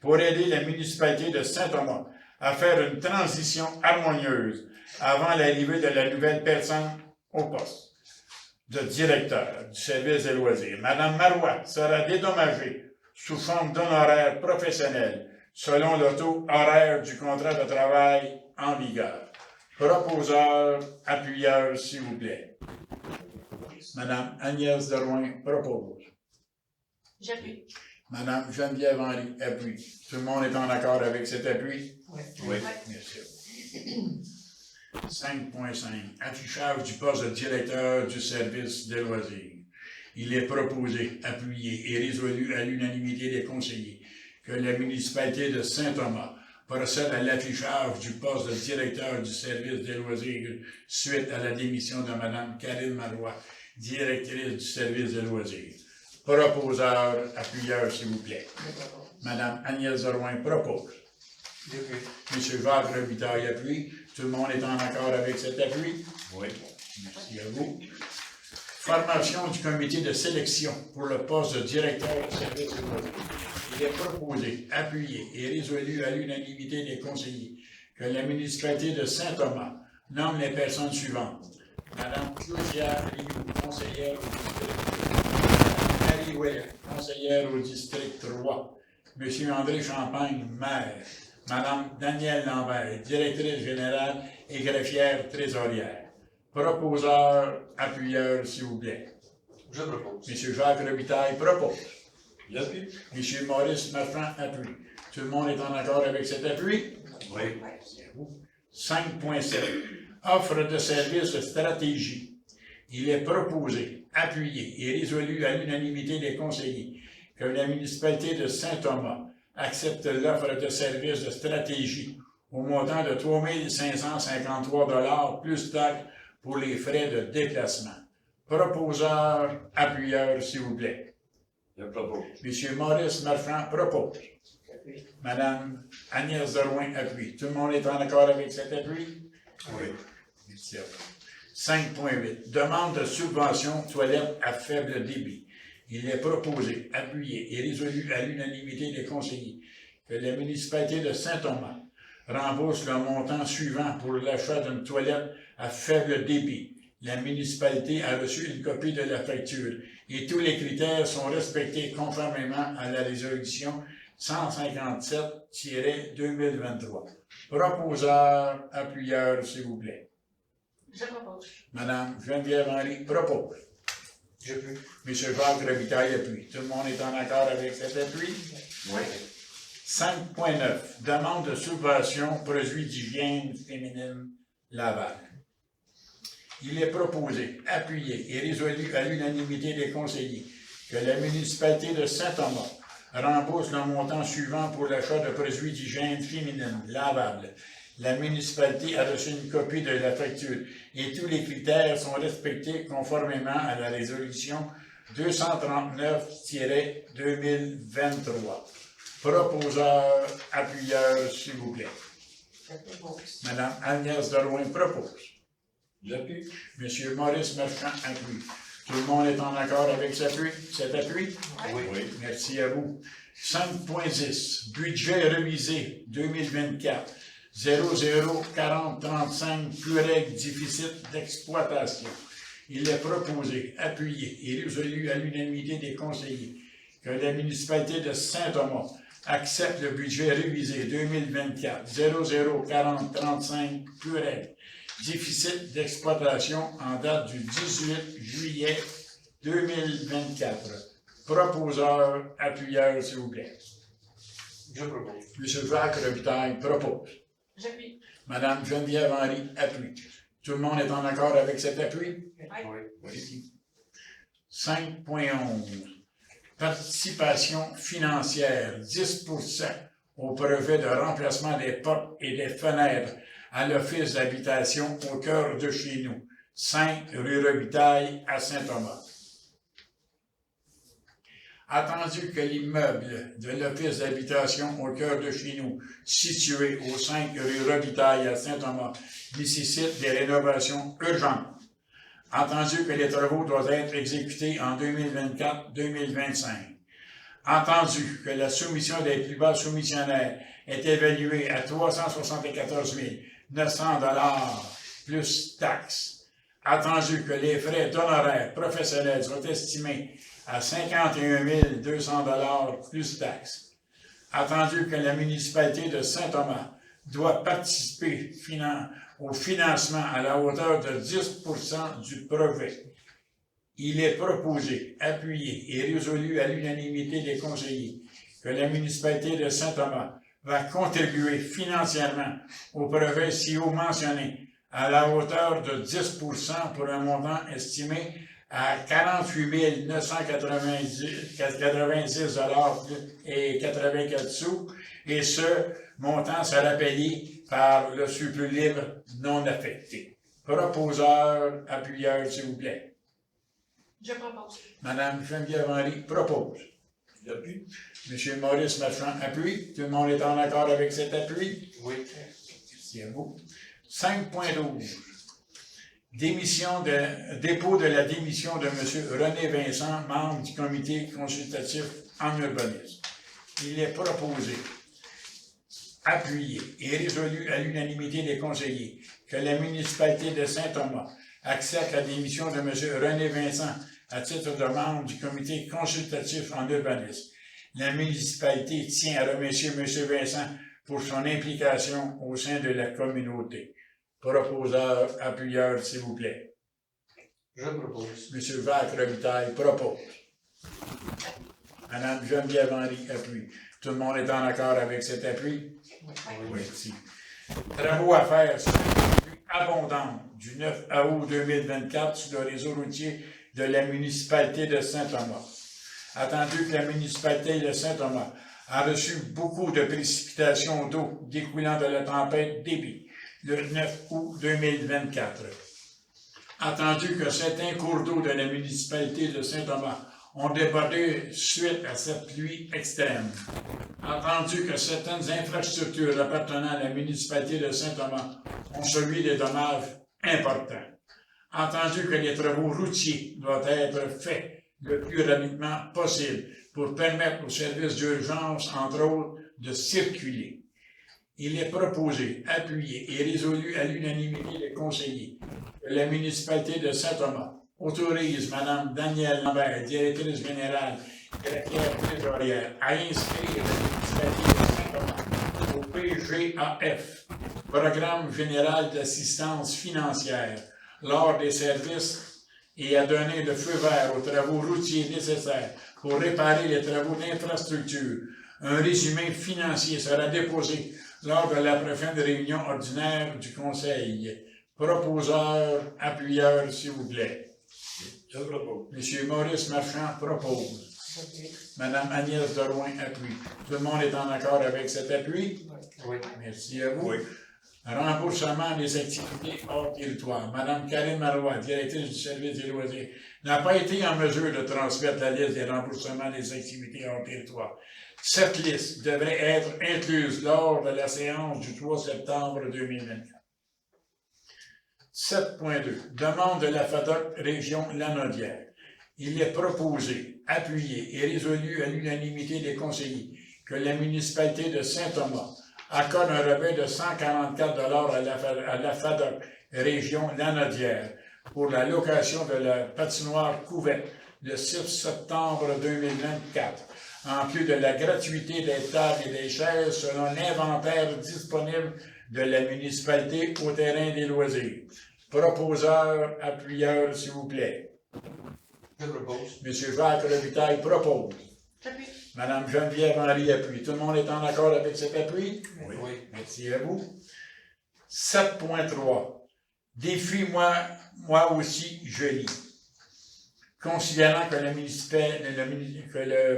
pour aider la municipalité de Saint-Thomas à faire une transition harmonieuse avant l'arrivée de la nouvelle personne au poste de directeur du service des loisirs. Mme Marois sera dédommagée sous forme d'honoraires professionnels selon le taux horaire du contrat de travail en vigueur. Proposeur, appuyeur, s'il vous plaît. Mme Agnès Drouin propose. J'appuie. Mme Geneviève Henry appuie. Tout le monde est en accord avec cet appui? Oui. Merci. 5.5. Affichage du poste de directeur du service des loisirs. Il est proposé, appuyé et résolu à l'unanimité des conseillers que la municipalité de Saint-Thomas procède à l'affichage du poste de directeur du service des loisirs suite à la démission de Mme Karine Marois, directrice du service des loisirs. Proposeur, appuyeur, s'il vous plaît. Mme Agnès Drouin propose. M. Jacques Robitaille appuie. Tout le monde est en accord avec cet appui? Oui. Merci à vous. Formation du comité de sélection pour le poste de directeur du service des loisirs. Il est proposé, appuyé et résolu à l'unanimité des conseillers que la municipalité de Saint-Thomas nomme les personnes suivantes. Mme Claudia Rioux, conseillère au district 2. Mme Marie Ouellet, conseillère au district 3. M. André Champagne, maire. Mme Danielle Lambert, directrice générale et greffière trésorière. Proposeur, appuyeur, s'il vous plaît. Je propose. M. Jacques Robitaille propose. J'appuie. M. Maurice Marchand appuie. Tout le monde est en accord avec cet appui? Oui. 5.7. Offre de services de stratégie. Il est proposé, appuyé et résolu à l'unanimité des conseillers que la municipalité de Saint-Thomas accepte l'offre de services de stratégie au montant de 3 553 plus taxes pour les frais de déplacement. Proposeur, appuyeur, s'il vous plaît. Je propose. Monsieur Maurice Marchand propose. Madame Agnès Drouin appuie. Tout le monde est en accord avec cet appui? Oui. Merci à vous. 5.8. Demande de subvention toilette à faible débit. Il est proposé, appuyé et résolu à l'unanimité des conseillers que la municipalité de Saint-Thomas rembourse le montant suivant pour l'achat d'une toilette à faible débit. La municipalité a reçu une copie de la facture et tous les critères sont respectés conformément à la résolution 157-2023. Proposeur, appuyeur, s'il vous plaît. Je propose. Madame Geneviève Henry propose. J'appuie. Monsieur Jacques Robitaille appuie. Tout le monde est en accord avec cet appui? Oui. 5.9. Demande de subvention produits d'hygiène féminine Laval. Il est proposé, appuyé et résolu à l'unanimité des conseillers que la municipalité de Saint-Thomas rembourse le montant suivant pour l'achat de produits d'hygiène féminine lavables. La municipalité a reçu une copie de la facture et tous les critères sont respectés conformément à la résolution 239-2023. Proposeur, appuyeur, s'il vous plaît. Madame Agnès Drouin propose. J'appuie. Monsieur Maurice Marchand appuie. Tout le monde est en accord avec cet appui? Oui. Merci à vous. 5.10. Budget révisé 2024. 004035 plus règle déficit d'exploitation. Il est proposé, appuyé et résolu à l'unanimité des conseillers que la municipalité de Saint-Thomas accepte le budget révisé 2024 004035 plus règle déficit d'exploitation en date du 18 juillet 2024. Proposeur, appuyeur, s'il vous plaît. Je propose. Monsieur Jacques Robitaille propose. J'appuie. Madame Geneviève Henry appuie. Tout le monde est en accord avec cet appui? Oui. 5.11. Participation financière 10% au projet de remplacement des portes et des fenêtres à l'Office d'habitation au cœur de chez nous, 5 rue Robitaille à Saint-Thomas. Attendu que l'immeuble de l'Office d'habitation au cœur de chez nous, situé au 5 rue Robitaille à Saint-Thomas, nécessite des rénovations urgentes. Entendu que les travaux doivent être exécutés en 2024-2025. Entendu que la soumission des plus bas soumissionnaires est évaluée à 374 900 $ plus taxes. Attendu que les frais d'honoraires professionnels sont estimés à 51 200 $ plus taxes. Attendu que la municipalité de Saint-Thomas doit participer au financement à la hauteur de 10% du projet. Il est proposé, appuyé et résolu à l'unanimité des conseillers que la municipalité de Saint-Thomas va contribuer financièrement au projet ci haut mentionné à la hauteur de 10% pour un montant estimé à 48 990 $ et 84 sous, et ce montant sera payé par le surplus libre non affecté. Proposeur, appuyeur, s'il vous plaît. Je propose. Madame Geneviève Henry propose. J'appuie. Monsieur Maurice Marchand appuie. Tout le monde est en accord avec cet appui? Oui. Merci à vous. 5.12. Dépôt de la démission de M. René Vincent, membre du comité consultatif en urbanisme. Il est proposé, appuyé et résolu à l'unanimité des conseillers que la municipalité de Saint-Thomas accepte la démission de M. René Vincent à titre de membre du comité consultatif en urbanisme. La municipalité tient à remercier M. Vincent pour son implication au sein de la communauté. Proposeur, appuyeur, s'il vous plaît. Je propose. M. Jacques Robitaille propose. Madame Geneviève Henry appuie. Tout le monde est en accord avec cet appui? Oui. Merci. Travaux à faire sur la pluie abondante du 9 août 2024 sur le réseau routier de la municipalité de Saint-Thomas. attendu que la municipalité de Saint-Thomas a reçu beaucoup de précipitations d'eau découlant de la tempête Déby le 9 août 2024. Attendu que certains cours d'eau de la municipalité de Saint-Thomas ont débordé suite à cette pluie extrême. Attendu que certaines infrastructures appartenant à la municipalité de Saint-Thomas ont subi des dommages importants. Entendu que les travaux routiers doivent être faits le plus rapidement possible pour permettre aux services d'urgence, entre autres, de circuler. Il est proposé, appuyé et résolu à l'unanimité des conseillers que la municipalité de Saint-Thomas autorise Mme Danielle Lambert, directrice générale et secrétaire trésorière, à inscrire la municipalité de Saint-Thomas au PGAF, Programme général d'assistance financière, lors des services et à donner le feu vert aux travaux routiers nécessaires pour réparer les travaux d'infrastructure. Un résumé financier sera déposé lors de la prochaine réunion ordinaire du Conseil. Proposeur, appuyeur, s'il vous plaît. Je propose. Monsieur Maurice Marchand propose. Madame Agnès Drouin appuie. Tout le monde est en accord avec cet appui? Oui. Merci à vous. Oui. Remboursement des activités hors territoire. Madame Karine Marois, directrice du service des loisirs, n'a pas été en mesure de transmettre la liste des remboursements des activités hors territoire. Cette liste devrait être incluse lors de la séance du 3 septembre 2024. 7.2. Demande de la FADOC Région Lanaudière. Il est proposé, appuyé et résolu à l'unanimité des conseillers que la municipalité de Saint-Thomas accorde un rabais de 144 $ à la FADOC Région Lanaudière pour la location de la patinoire couverte le 6 septembre 2024, en plus de la gratuité des tables et des chaises selon l'inventaire disponible de la municipalité au terrain des loisirs. Proposeur, appuyeur, s'il vous plaît. Je propose. Monsieur Jacques Robitaille propose. J'appuie. Madame Geneviève Henry appuie. Tout le monde est en accord avec cet appui? Oui. Merci à vous. 7.3. Défi moi aussi, je lis. Considérant que le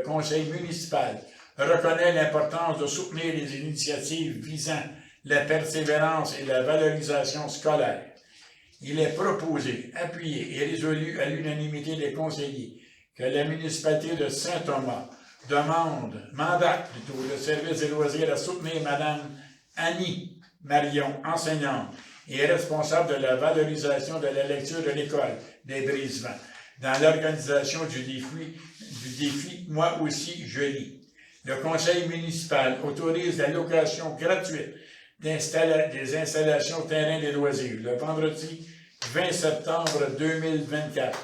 conseil municipal reconnaît l'importance de soutenir les initiatives visant la persévérance et la valorisation scolaire, il est proposé, appuyé et résolu à l'unanimité des conseillers que la municipalité de Saint-Thomas mandate le service des loisirs à soutenir Mme Annie Marion, enseignante et responsable de la valorisation de la lecture de l'école des Brisevents, dans l'organisation du défi Moi aussi, je lis. Le conseil municipal autorise la location gratuite des installations terrain des loisirs le vendredi 20 septembre 2024.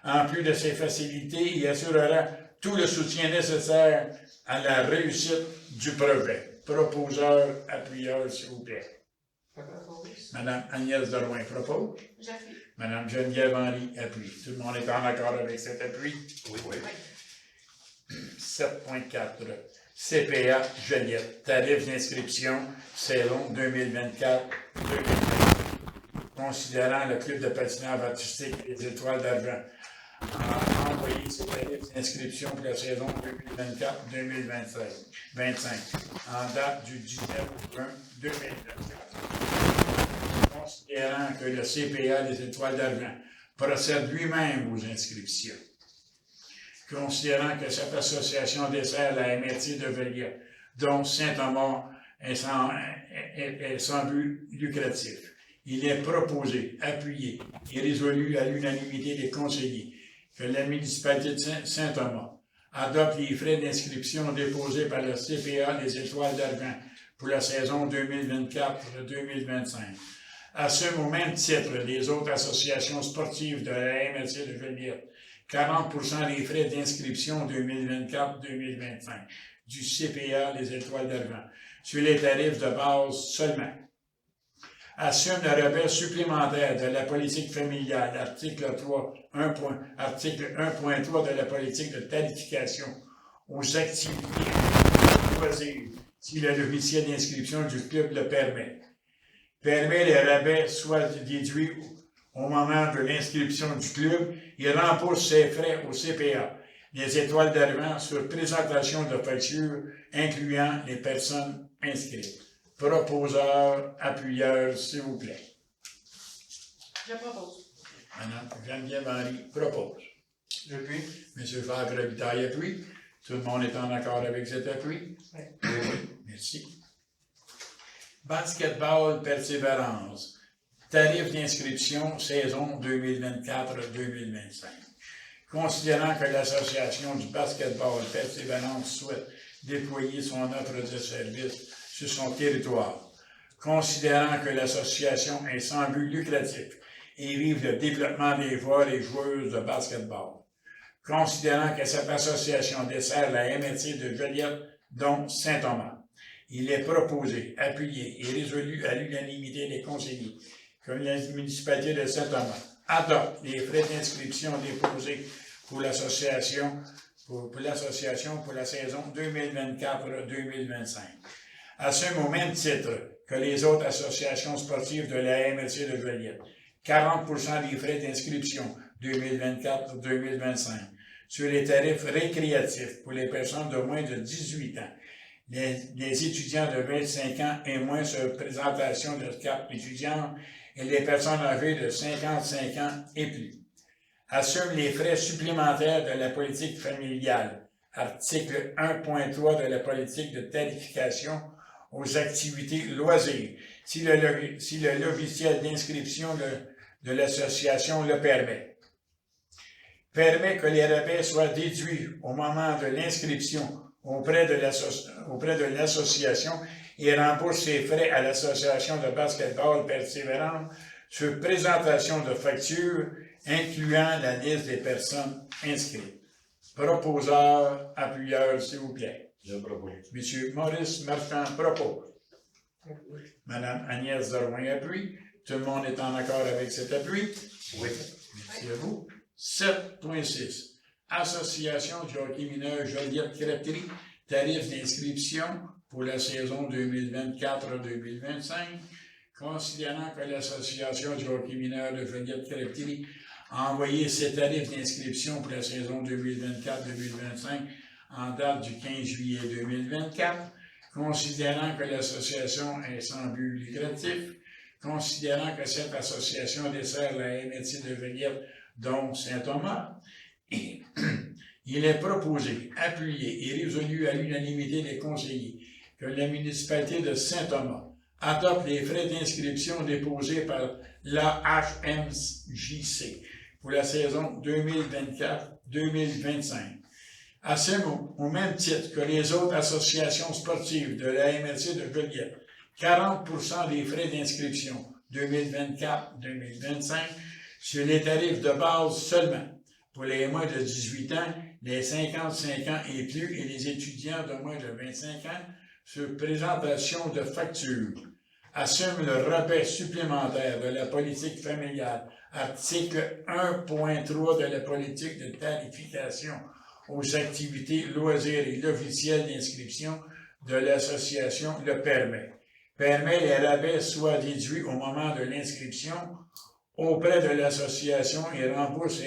En plus de ces facilités, il assurera tout le soutien nécessaire à la réussite du projet. Proposeur, appuyeur, s'il vous plaît. Madame Agnès Drouin propose. J'appuie. Madame Geneviève Henry appuie. Tout le monde est en accord avec cet appui? Oui. Oui. 7.4. CPA Joliette. Tarif d'inscription saison 2024-2025. Considérant le club de patinage artistique Les Étoiles d'Argent a envoyé ses tarifs d'inscription pour la saison 2024-2025 en date du 19 juin 2024. Considérant que le CPA Les Étoiles d'Argent procède lui-même aux inscriptions. Considérant que cette association dessert la MRT de Velia, dont Saint-Thomas est sans but lucratif, il est proposé, appuyé et résolu à l'unanimité des conseillers que la municipalité de Saint-Thomas adopte les frais d'inscription déposés par le CPA Les Étoiles d'Argent pour la saison 2024-2025. Assume au même titre les autres associations sportives de la MRC de Joliette 40% des frais d'inscription 2024-2025 du CPA Les Étoiles d'Argent sur les tarifs de base seulement. Assume le rabais supplémentaire de la politique familiale, article 1.3 de la politique de tarification aux activités loisirs, si le logiciel d'inscription du club le permet. Permet les rabais soit déduits au moment de l'inscription du club, il rembourse ses frais au CPA. les étoiles d'arrivant sur présentation de factures incluant les personnes inscrites. Proposeur, appuyeur, s'il vous plaît. Je propose. Madame Geneviève-Henry propose. J'appuie. Monsieur Jacques Robitaille appuie. Tout le monde est en accord avec cet appui? Oui. Merci. Basketball Persévérance. Tarif d'inscription saison 2024-2025. Considérant que l'Association du basketball Persévérance souhaite déployer son offre de service sur son territoire, considérant que l'association est sans but lucratif et vive le développement des joueurs et joueuses de basketball, considérant que cette association dessert la MRC de Joliette, dont Saint-Thomas, il est proposé, appuyé et résolu à l'unanimité des conseillers que la municipalité de Saint-Thomas adopte les frais d'inscription déposés pour l'association pour la saison 2024-2025. Assume au même titre que les autres associations sportives de la MRC de Joliette 40% des frais d'inscription 2024-2025 sur les tarifs récréatifs pour les personnes de moins de 18 ans, les étudiants de 25 ans et moins sur présentation de carte étudiante et les personnes âgées de 55 ans et plus. Assume les frais supplémentaires de la politique familiale, article 1.3 de la politique de tarification aux activités loisirs, si le logiciel d'inscription de l'association le permet. Permet que les rabais soient déduits au moment de l'inscription auprès de l'association et rembourse ses frais à l'association de basketball Persévérance sur présentation de factures incluant la liste des personnes inscrites. Proposeur, appuyeur, s'il vous plaît. Je propose. Monsieur Maurice Marchand propose. Madame Agnès Dormoin appuie. Tout le monde est en accord avec cet appui? Oui. Merci à vous. 7.6. Association du hockey mineur Joliette-Crêperie, tarif d'inscription pour la saison 2024-2025. Considérant que l'Association du hockey mineur de Joliette-Crêperie a envoyé ses tarifs d'inscription pour la saison 2024-2025 en date du 15 juillet 2024, considérant que l'association est sans but lucratif, considérant que cette association dessert la MRC de Joliette, dont Saint-Thomas, il est proposé, appuyé et résolu à l'unanimité des conseillers que la municipalité de Saint-Thomas adopte les frais d'inscription déposés par l'AHMJC pour la saison 2024-2025. Assume au même titre que les autres associations sportives de la MRC de Joliette 40% des frais d'inscription 2024-2025 sur les tarifs de base seulement pour les moins de 18 ans, les 55 ans et plus et les étudiants de moins de 25 ans sur présentation de factures. Assume le rabais supplémentaire de la politique familiale, article 1.3 de la politique de tarification aux activités loisirs et l'officiel d'inscription de l'association le permet. Permet les rabais soient déduits au moment de l'inscription auprès de l'association et rembourse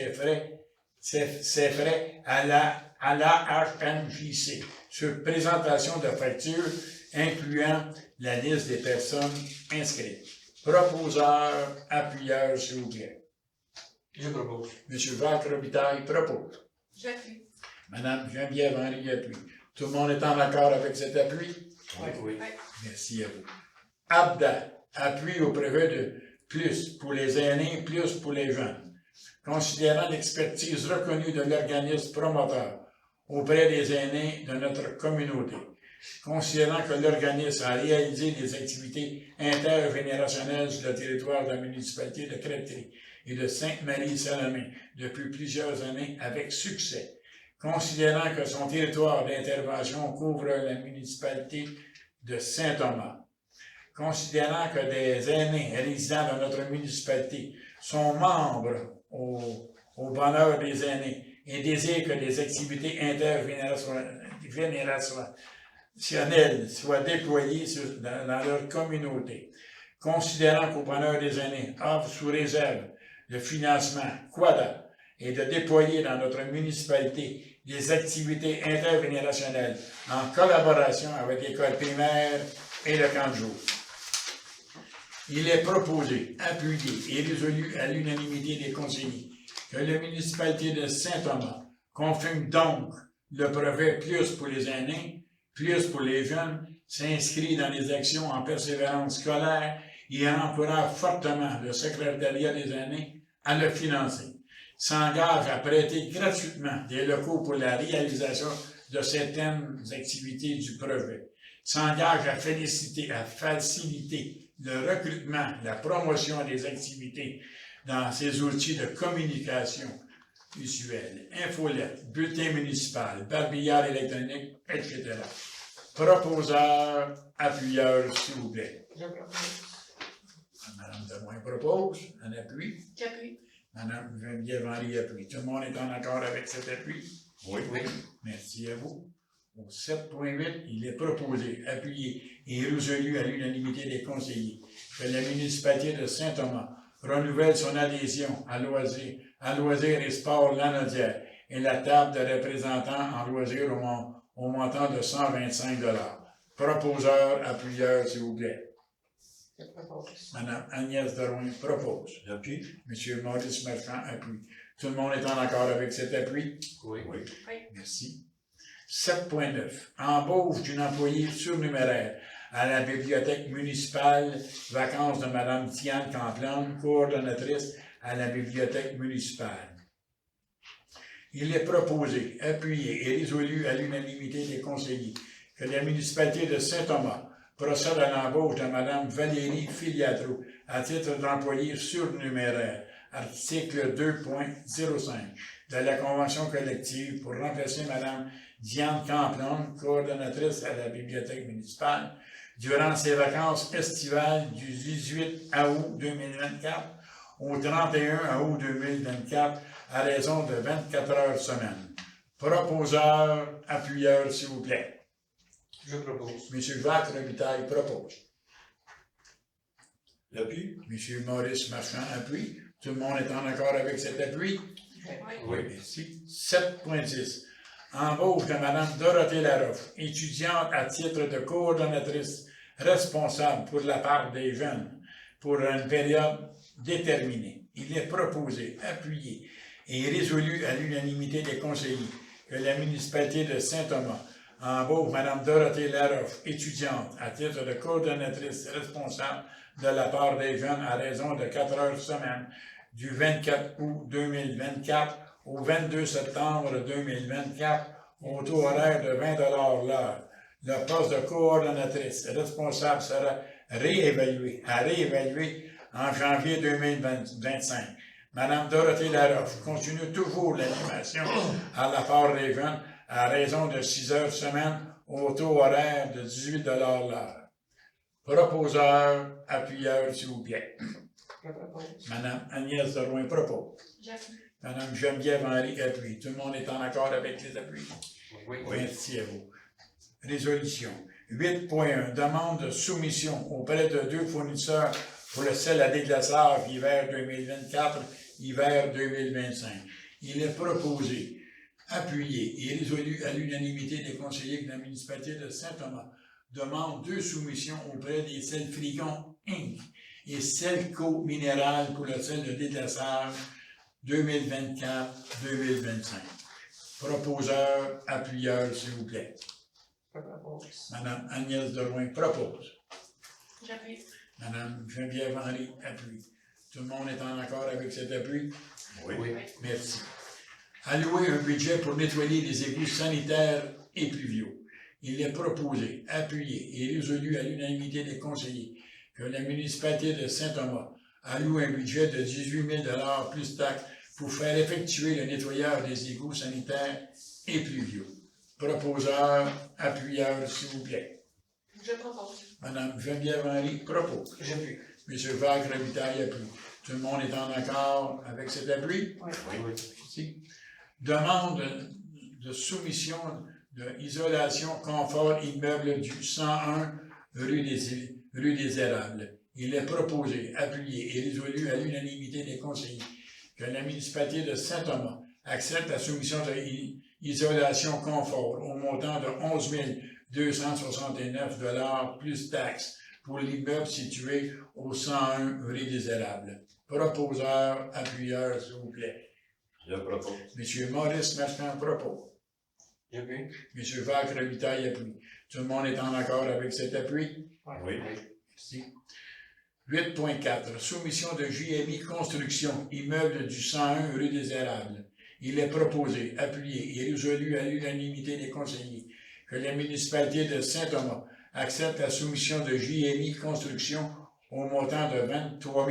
ses frais à la HMJC sur présentation de factures incluant la liste des personnes inscrites. Proposeur, appuyeur, s'il vous plaît. Je propose. Monsieur Jacques Robitaille propose. J'appuie. Madame Geneviève-Henry appuie. Tout le monde est en accord avec cet appui? Oui. Merci à vous. ABDA, appui au brevet de plus pour les aînés, plus pour les jeunes. Considérant l'expertise reconnue de l'organisme promoteur auprès des aînés de notre communauté, considérant que l'organisme a réalisé des activités intergénérationnelles sur le territoire de la municipalité de Crêperie et de Sainte-Marie-Salomé depuis plusieurs années avec succès, considérant que son territoire d'intervention couvre la municipalité de Saint-Thomas, considérant que des aînés résidents de notre municipalité sont membres au bonheur des aînés et désirent que des activités intergénérationnelles soient déployées dans leur communauté, considérant qu'au bonheur des aînés offre sous réserve le financement quadra et de déployer dans notre municipalité des activités intergénérationnelles en collaboration avec l'école primaire et le camp de jour. Il est proposé, appuyé et résolu à l'unanimité des conseillers que la municipalité de Saint-Thomas confirme donc le brevet plus pour les aînés, plus pour les jeunes, s'inscrit dans les actions en persévérance scolaire et encourage fortement le secrétariat des aînés à le financer. S'engage à prêter gratuitement des locaux pour la réalisation de certaines activités du projet. S'engage à faciliter le recrutement, la promotion des activités dans ces outils de communication visuelle, infolette, bulletin municipal, barbillard électronique, etc. Proposeur, appuyeur, s'il vous plaît. Madame Drouin propose, un appui. J'appuie. Madame Geneviève Henry appuie. Tout le monde est en accord avec cet appui? Oui. Merci à vous. Au 7.8, il est proposé, appuyé et résolu à l'unanimité des conseillers que la municipalité de Saint-Thomas renouvelle son adhésion à loisirs et sport Lanaudière et la table de représentants en loisirs au montant de 125 $. Proposeur, appuyeur, s'il vous plaît. Madame Agnès Drouin propose. J'appuie. Monsieur Maurice Marchand appuie. Tout le monde est en accord avec cet appui? Oui. Merci. 7.9. Embauche d'une employée surnuméraire à la bibliothèque municipale, vacances de Madame Tiane Camplon, coordonnatrice à la bibliothèque municipale. Il est proposé, appuyé et résolu à l'unanimité des conseillers que la municipalité de Saint-Thomas procède à l'embauche de Mme Valérie Filiatro à titre d'employée surnuméraire, article 2.05 de la Convention collective pour remplacer Mme Diane Camplon, coordonnatrice à la bibliothèque municipale, durant ses vacances estivales du 18 août 2024 au 31 août 2024 à raison de 24 heures semaine. Proposeur, appuyeur, s'il vous plaît. Je propose. Monsieur Jacques Robitaille propose. L'appui? Monsieur Maurice Marchand appuie. Tout le monde est en accord avec cet appui? Oui. Merci. 7.10. Embauche de Mme Dorothée Laroche, étudiante à titre de coordonnatrice responsable pour la part des jeunes pour une période déterminée. Il est proposé, appuyé et résolu à l'unanimité des conseillers que la municipalité de Saint-Thomas embauche Mme Dorothée Laroche, étudiante à titre de coordonnatrice responsable de la part des jeunes à raison de 4 heures semaine du 24 août 2024 au 22 septembre 2024 au taux horaire de 20 $ l'heure. Le poste de coordonnatrice responsable sera réévalué en janvier 2025. Mme Dorothée Laroche continue toujours l'animation à la part des jeunes à raison de 6 heures semaine au taux horaire de 18 $ l'heure. Proposeur, appuyeur, s'il vous plaît. Madame Agnès Drouin propose. J'appuie. Madame Geneviève Henry appuie. Tout le monde est en accord avec les appuis? Oui. Merci à vous. Résolution. 8.1. Demande de soumission auprès de 2 fournisseurs pour le sel à déglaçage hiver 2024, hiver 2025. Il est proposé, appuyé et résolu à l'unanimité des conseillers de la municipalité de Saint-Thomas demande 2 soumissions auprès des sels Fricon Inc. et Selco Minéral pour le sel de déglaçage 2024-2025. Proposeur, appuyeur, s'il vous plaît. Madame Agnès Drouin propose. J'appuie. Madame Geneviève Henry appuie. Tout le monde est en accord avec cet appui? Oui. Merci. Allouer un budget pour nettoyer les égouts sanitaires et pluviaux. Il est proposé, appuyé et résolu à l'unanimité des conseillers que la municipalité de Saint-Thomas alloue un budget de 18 000 $ plus taxes pour faire effectuer le nettoyage des égouts sanitaires et pluviaux. Proposeur, appuyeur, s'il vous plaît. Je propose. Madame Geneviève Henry propose. J'appuie. Monsieur Jacques Robitaille appuie. Tout le monde est en accord avec cet appui? Oui. Merci. Demande de soumission de isolation confort immeuble du 101 rue des Érables. Il est proposé, appuyé et résolu à l'unanimité des conseillers que la municipalité de Saint-Thomas accepte la soumission de isolation confort au montant de 11 269 $ plus taxes pour l'immeuble situé au 101 rue des Érables. Proposeur, appuyeur, s'il vous plaît. Je propose. M. Maurice Marchand propose. J'appuie. M. Jacques Robitaille appuie. Tout le monde est en accord avec cet appui? Oui. Merci. 8.4. Soumission de JMI Construction, immeuble du 101 rue des Érables. Il est proposé, appuyé et résolu à l'unanimité des conseillers que la municipalité de Saint-Thomas accepte la soumission de JMI Construction au montant de 23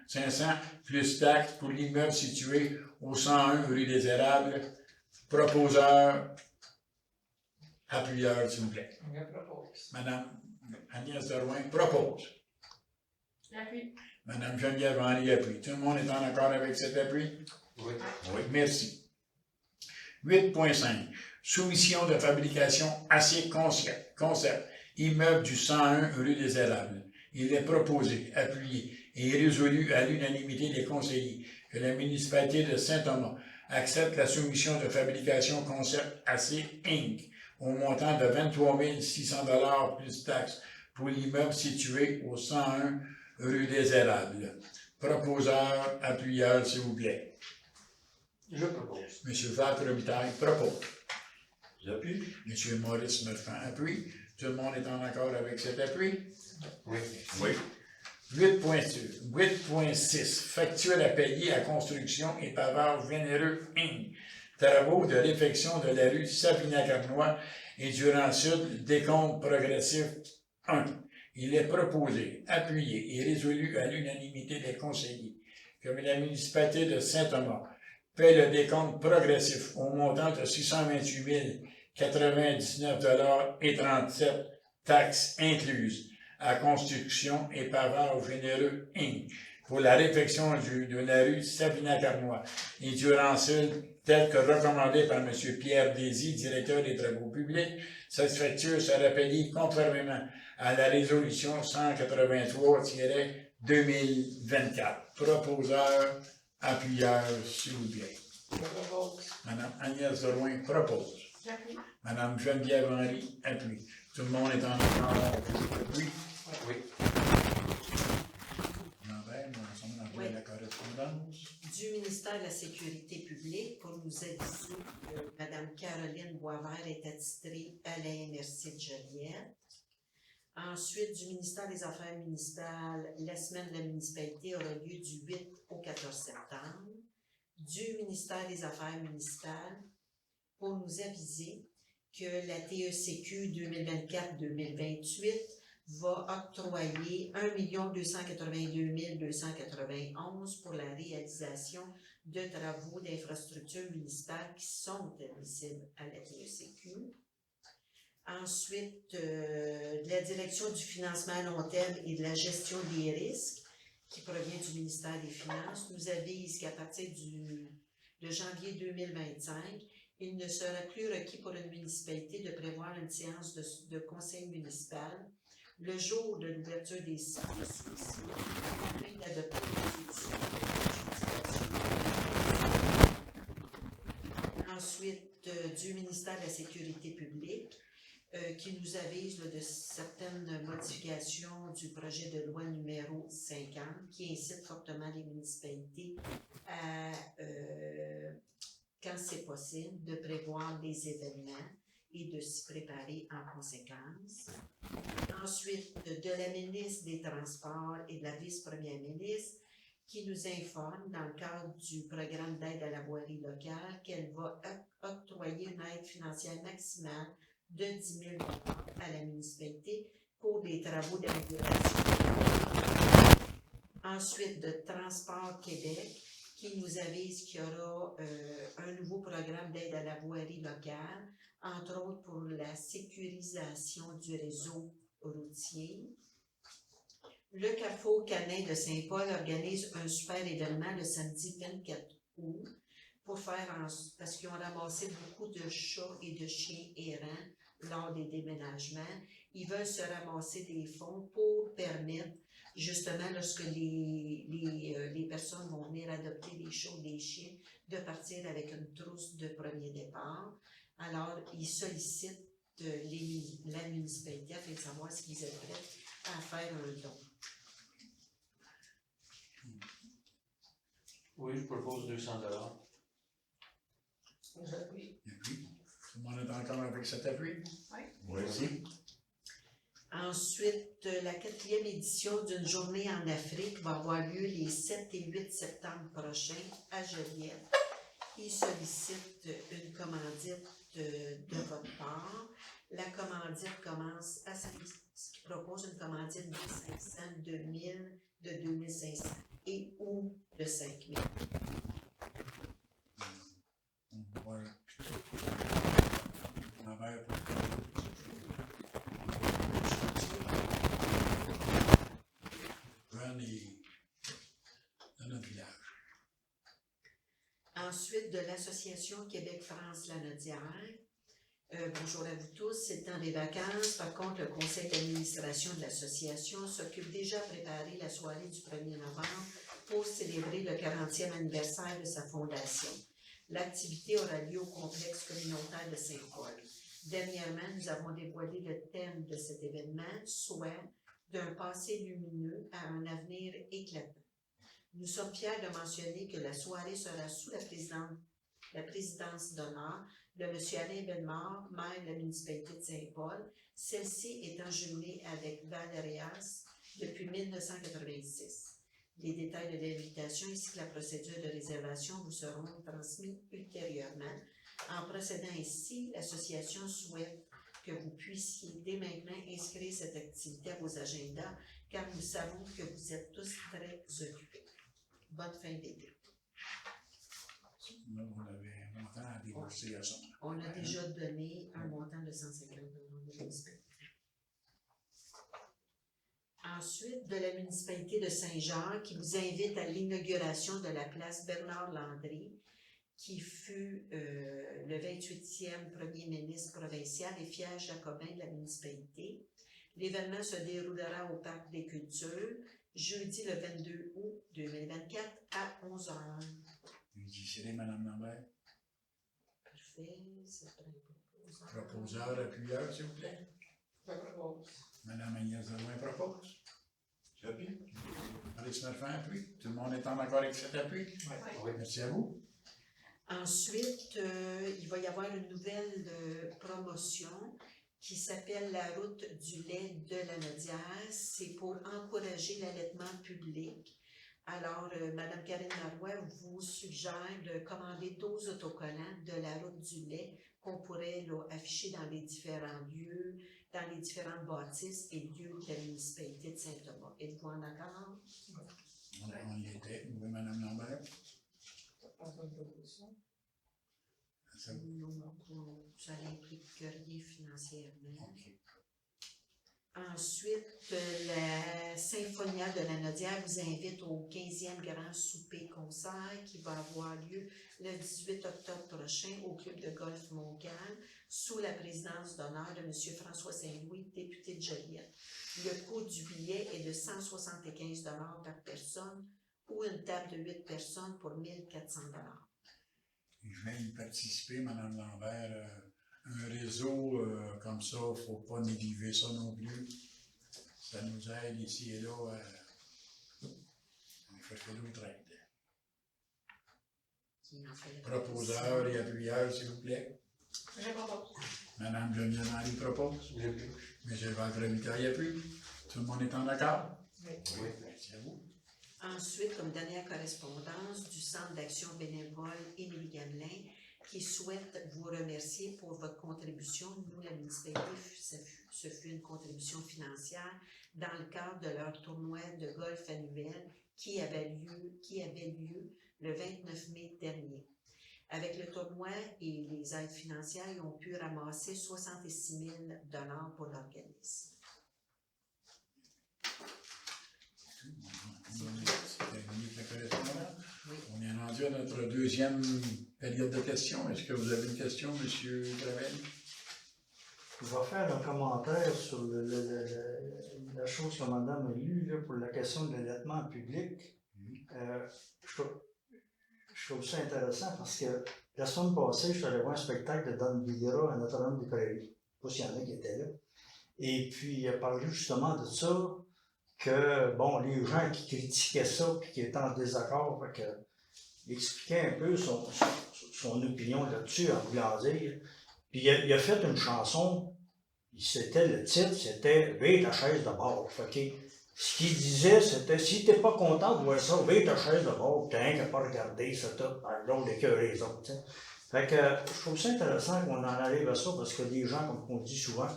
500 plus taxes pour l'immeuble situé au 101 rue des Érables. Proposeur, appuyeur, s'il vous plaît. Je propose. Madame Agnès Derouin propose. J'appuie. Madame Geneviève Henry appuie. Tout le monde est en accord avec cet appui? Oui. Merci. 8.5. Soumission de fabrication acier concept, immeuble du 101 rue des Érables. Il est proposé, appuyé et résolu à l'unanimité des conseillers que la municipalité de Saint-Thomas accepte la soumission de fabrication concept acier Inc. au montant de 23 600 $ plus taxes pour l'immeuble situé au 101 rue des Érables. Proposeur, appuyeur, s'il vous plaît. Je propose. M. Jacques Robitaille propose. J'appuie. M. Maurice Marchand appuie. Tout le monde est en accord avec cet appui? Oui. 8.6. Facture à payer à Construction et Pavage Généreux Inc. Travaux de réfection de la rue Savignac-Arnois et du rang sud, décompte progressif 1. Il est proposé, appuyé et résolu à l'unanimité des conseillers que la municipalité de Saint-Thomas paie le décompte progressif au montant de 628 099 $ 37 taxes incluses à Construction et Pavage Généreux Inc. pour la réfection de la rue Savignac-Arnois et du rang sud, tel que recommandé par M. Pierre Désy, directeur des travaux publics. Cette facture sera payée conformément à la résolution 183-2024. Proposeur, appuyeur, s'il vous plaît. Je propose. Madame Agnès Derouin propose. J'appuie. Madame Geneviève Henry appuie. Tout le monde est en accord avec cet appui? Oui. Oui. La correspondance. Du ministère de la Sécurité publique, pour nous aviser que Mme Caroline Boisvert est attitrée à la MRC de Joliette. Ensuite, du ministère des Affaires municipales, la semaine de la municipalité aura lieu du 8 au 14 septembre. Du ministère des Affaires municipales, pour nous aviser que la TECQ 2024-2028 va octroyer 1 282 291 pour la réalisation de travaux d'infrastructures municipales qui sont admissibles à la TECQ. Ensuite, de la direction du financement à long terme et de la gestion des risques, qui provient du ministère des Finances, nous avise qu'à partir de janvier 2025, il ne sera plus requis pour une municipalité de prévoir une séance de conseil municipal le jour de l'ouverture des sites afin d'adopter les Ensuite, du ministère de la Sécurité publique, qui nous avise de certaines modifications du projet de loi numéro 50, qui incite fortement les municipalités à, quand c'est possible, de prévoir des événements et de s'y préparer en conséquence. Ensuite, de la ministre des Transports et de la vice-première ministre, qui nous informe, dans le cadre du programme d'aide à la voirie locale, qu'elle va octroyer une aide financière maximale de 10 000 $ à la municipalité pour des travaux d'amélioration. Ensuite, de Transport Québec, qui nous avise qu'il y aura un nouveau programme d'aide à la voirie locale, entre autres pour la sécurisation du réseau routier. Le Carrefour canin de Saint-Paul organise un super événement le samedi 24 août pour faire parce qu'ils ont ramassé beaucoup de chats et de chiens errants lors des déménagements. Ils veulent se ramasser des fonds pour permettre, justement, lorsque les personnes vont venir adopter des chats ou des chiens, de partir avec une trousse de premier départ. Alors, ils sollicitent la municipalité afin de savoir si vous êtes prêts à faire un don. Oui, je propose 200 Oui. Et puis, tout le monde est encore avec cet appui? Oui. Moi aussi. Ensuite, la 4e édition d'une journée en Afrique va avoir lieu les 7 et 8 septembre prochains à Joliette. Ils sollicitent une commandite de votre part. La commandite commence à 5, ce qui propose une commandite de 500, de 1000, de 2500 et ou de 5000. On va envers pour dans notre village. Ensuite, de l'Association Québec-France-Lanaudière. Bonjour à vous tous, c'est le temps des vacances. Par contre, le conseil d'administration de l'association s'occupe déjà de préparer la soirée du 1er novembre pour célébrer le 40e anniversaire de sa fondation. L'activité aura lieu au complexe communautaire de Saint-Paul. Dernièrement, nous avons dévoilé le thème de cet événement, soit d'un passé lumineux à un avenir éclatant. Nous sommes fiers de mentionner que la soirée sera sous la présidence d'honneur de M. Alain Bellemare, maire de la municipalité de Saint-Paul, celle-ci étant jumelée avec Valérias depuis 1986. Les détails de l'invitation ainsi que la procédure de réservation vous seront transmis ultérieurement. En procédant ainsi, l'association souhaite que vous puissiez dès maintenant inscrire cette activité à vos agendas, car nous savons que vous êtes tous très occupés. Bonne fin d'été. Là, on avait un montant à débourser à son. On a déjà donné un montant de 150 $ de la municipalité. Ensuite, de la municipalité de Saint-Jean, qui vous invite à l'inauguration de la place Bernard-Landry, qui fut le 28e premier ministre provincial et fier jacobin de la municipalité. L'événement se déroulera au Parc des Cultures, jeudi le 22 août 2024 à 11h. Initiez Mme Lambert. Parfait, c'est un proposeur. Proposeur, appuyeur, s'il vous plaît. Mme Agnès Drouin propose. J'appuie. Allez se mettre fin appui. Tout le monde est en accord avec cet appui? Oui. Merci à vous. Ensuite, il va y avoir une nouvelle promotion qui s'appelle la route du lait de la Lanaudière. C'est pour encourager l'allaitement public. Alors, Mme Karine Marois vous suggère de commander 12 autocollants de la route du lait qu'on pourrait là, afficher dans les différents lieux, dans les différentes bâtisses et lieux de la municipalité de Saint-Thomas. Êtes-vous en accord? On y était. Oui, Mme Lambert. Ça Ça l'impliquerait financièrement. OK. Ensuite, la Symphonia de la Lanaudière vous invite au 15e grand souper-concert qui va avoir lieu le 18 octobre prochain au club de golf Montcalm sous la présidence d'honneur de M. François Saint-Louis, député de Joliette. Le coût du billet est de 175 $ par personne ou une table de 8 personnes pour 1 400 $. Je viens y participer, Mme Lambert. Un réseau comme ça, il ne faut pas négliger ça non plus. Ça nous aide ici et là à chercher d'autres aides. Proposeur et appuyeur, s'il vous plaît. Je propose. Mme Geneviève Henry propose. M. Valtre Mitaille appuie. Tout le monde est en accord? Oui. Merci à vous. Ensuite, comme dernière correspondance du Centre d'action bénévole Émilie Gamelin, qui souhaite vous remercier pour votre contribution. Nous, la municipalité, ce fut une contribution financière dans le cadre de leur tournoi de golf annuel qui avait lieu le 29 mai dernier. Avec le tournoi et les aides financières, ils ont pu ramasser 66 000 $ pour l'organisme. Oui. On est rendu à notre deuxième période de questions. Est-ce que vous avez une question, M. Gravel? Je vais faire un commentaire sur la chose que madame a lue là, pour la question de l'allaitement public. Je trouve ça intéressant parce que la semaine passée, je suis allé voir un spectacle de Don Villera à Notre-Dame-des-Prairies. Je ne sais pas s'il y en a qui étaient là. Et puis, il a parlé justement de ça, que, bon, les gens qui critiquaient ça puis qui étaient en désaccord, fait que, il expliquait un peu son opinion là-dessus, en voulant dire. Puis, il a fait une chanson, le titre, c'était « Veille ta chaise de bord ». Fait que, ce qu'il disait, c'était « Si t'es pas content de voir ça, veille ta chaise de bord, t'as rien qu'à pas regarder, c'est tout, par l'autre écœurer les autres. » Fait que, je trouve ça intéressant qu'on en arrive à ça, parce que les gens, comme on dit souvent,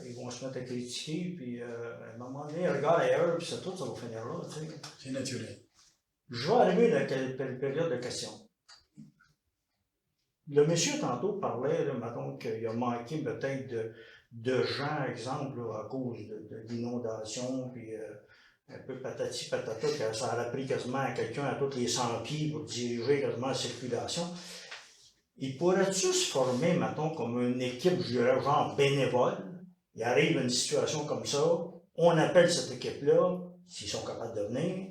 ils vont se mettre à critiquer, puis à un moment donné, ils regardent ailleurs, puis c'est tout, ça va finir là, tu sais. C'est naturel. Je vais arriver à la période de questions. Le monsieur, tantôt, parlait, là, mettons, qu'il a manqué peut-être de gens, exemple, là, à cause de l'inondation, puis un peu patati patata, que ça aurait pris quasiment à quelqu'un à tous les 100 pieds pour diriger quasiment la circulation. Il pourrait-tu se former, mettons, comme une équipe, je dirais, genre bénévole? Il arrive une situation comme ça, on appelle cette équipe-là, s'ils sont capables de venir,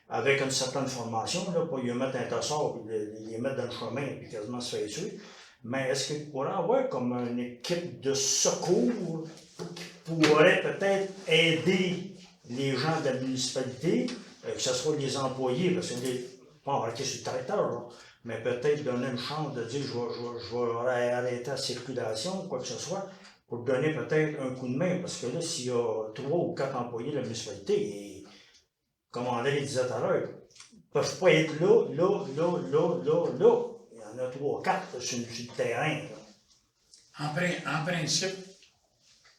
avec une certaine formation, là, pour lui mettre un tasseur et les mettre dans le chemin et quasiment se faire tuer. Mais est-ce qu'il pourrait avoir comme une équipe de secours qui pourrait peut-être aider les gens de la municipalité, que ce soit les employés, parce que pas embarquer sur le tracteur, là, mais peut-être donner une chance de dire je vais arrêter la circulation, quoi que ce soit, pour donner peut-être un coup de main, parce que là, s'il y a 3 ou 4 employés de la municipalité, comme André disait tout à l'heure, ils ne peuvent pas être là. Il y en a 3 ou 4 sur le terrain. En principe,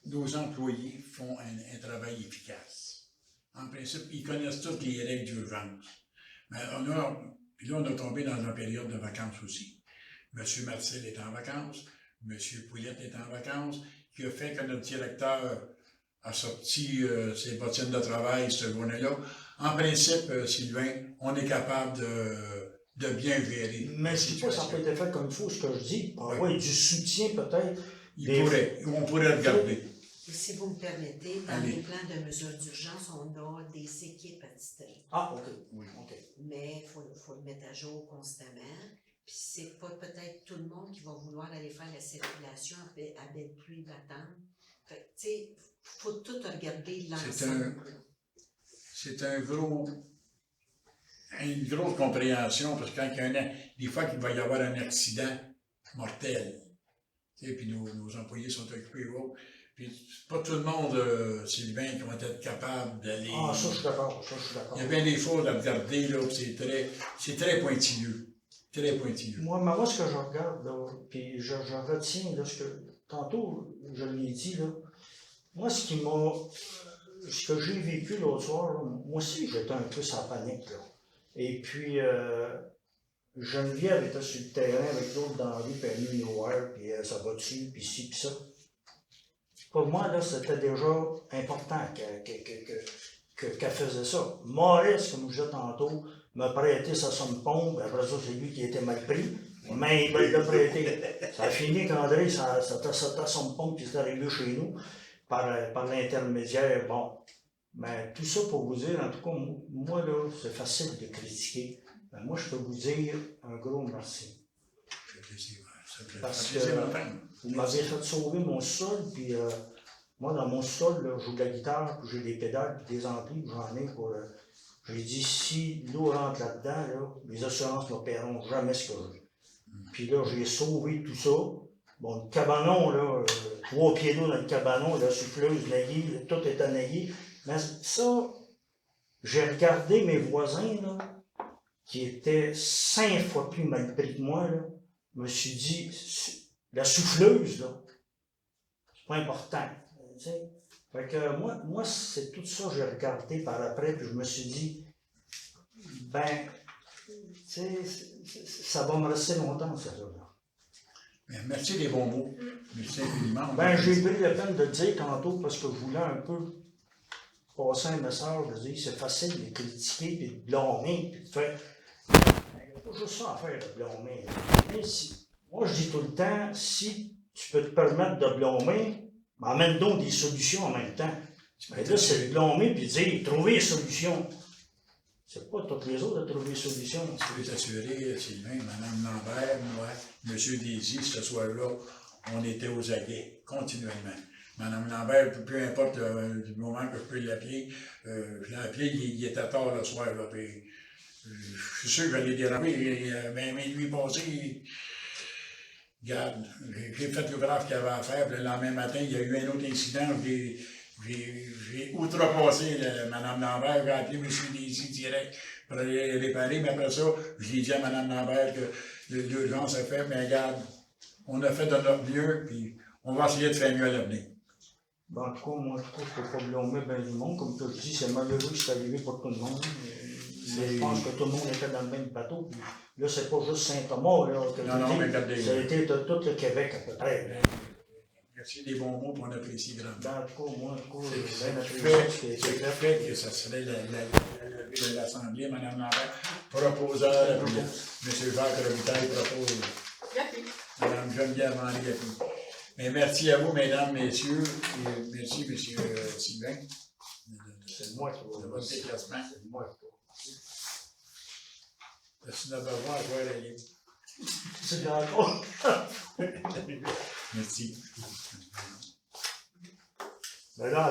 nos employés font un travail efficace. En principe, ils connaissent toutes les règles d'urgence. Mais puis là, on a tombé dans une période de vacances aussi. M. Marcel est en vacances, M. Pouillette est en vacances, qui a fait que notre directeur a sorti ses bottines de travail cette journée-là. En principe, Sylvain, on est capable de bien gérer. Mais si ça n'a pas été fait comme il faut, ce que je dis, pour avoir du soutien peut-être. On pourrait regarder. Et si vous me permettez, dans les plans de mesures d'urgence, on a des équipes attitrées. Ah, OK. Oui, OK. Mais il faut le mettre à jour constamment. Puis c'est pas peut-être tout le monde qui va vouloir aller faire la circulation à belle pluie battante. Fait que, tu sais, il faut tout regarder l'ensemble. C'est une grosse compréhension, parce que quand il y a des fois qu'il va y avoir un accident mortel, tu sais, puis nos employés sont occupés et autres. Puis c'est pas tout le monde, Sylvain, qui va être capable d'aller. Ah, ça, je suis d'accord. Il y a bien des choses à regarder, là, c'est très pointilleux. Très pointilleux. Moi, ce que je regarde, là, puis je retiens, là, tantôt, je l'ai dit, là, moi, ce que j'ai vécu l'autre soir, là, moi aussi, j'étais un peu sans panique, là. Et puis, Geneviève était sur le terrain avec l'autre dans la rue, puis elle a mis une wire, puis ça va dessus, puis ci, puis ça. Pour moi, là, c'était déjà important qu'elle faisait ça. Maurice, comme je disais tantôt, m'a prêté sa somme pompe, après ça, c'est lui qui était mal pris, mais il l'a prêté. Ça a fini qu'André, sa somme pompe qui est arrivé chez nous, par l'intermédiaire, bon. Mais tout ça pour vous dire, en tout cas, moi, là, c'est facile de critiquer. Mais moi, je peux vous dire un gros merci. Parce que vous m'avez fait sauver mon sol, puis moi, dans mon sol, là, je joue de la guitare, puis j'ai des pédales, puis des amplis, puis j'en ai pour... j'ai dit, si l'eau rentre là-dedans, là, les assurances ne paieront jamais ce que j'ai. Puis là, j'ai sauvé tout ça. Bon, le cabanon, là, 3 pieds d'eau dans le cabanon, la souffleuse, naillée, tout est naillé. Mais ça, j'ai regardé mes voisins, là, qui étaient 5 fois plus mal pris que moi, là. Je me suis dit, la souffleuse, là, c'est pas important. Tu sais? Fait que moi c'est tout ça que j'ai regardé par après, puis je me suis dit, ben, tu sais, ça va me rester longtemps, ça, là. Merci des bons mots. Merci infiniment. Ben, j'ai pris la peine de le dire tantôt parce que je voulais un peu passer un message, de dire c'est facile de critiquer, puis de blâmer, puis de faire. Il n'y a pas juste ça à faire, de blâmer. Mais moi, je dis tout le temps, si tu peux te permettre de blâmer, mais amène donc des solutions en même temps. Mais là, c'est de blâmer puis dire, trouver des solutions. C'est pas toutes les autres de trouver des solutions. Je peux t'assurer, Sylvain, Mme Lambert, moi, M. Désy, ce soir-là, on était aux aguets, continuellement. Mme Lambert, peu importe le moment que je peux l'appeler, je l'ai appelé, il était tard le soir, là, puis, je suis sûr que je l'ai dérangé, mais lui passé, regarde, j'ai fait l'ouvrage qu'il y avait à faire, puis le lendemain matin, il y a eu un autre incident, j'ai outrepassé Mme Lambert, j'ai appelé M. Désy direct pour aller réparer, mais après ça, je l'ai dit à Mme Lambert que l'urgence a fait, mais regarde, on a fait de notre mieux, puis on va essayer de faire mieux à l'avenir. Ben, en tout cas, moi, je ne peux pas blâmer bien du monde. Comme tu dis, c'est malheureux que c'est arrivé pour tout le monde. Mais je pense que tout le monde était dans le même bateau. Puis là, c'est pas juste Saint-Thomas. Là, que Non, mais regardez. ça a été de tout le Québec à peu près. Là. Merci des bons mots qu'on apprécie grandement. Ben, en tout cas, moi, C'est bien le fait que ça serait la levée de l'Assemblée, Mme Lambert, proposeur, puis M. Jacques Robitaille propose. Mme Geneviève Henry-Gapi. Mais merci à vous, mesdames, messieurs, et merci, M. Sylvain, C'est moi qui de votre déplacement. C'est moi qui Merci de m'avoir voir à toi, la ligne. C'est d'accord. Merci. Ben là,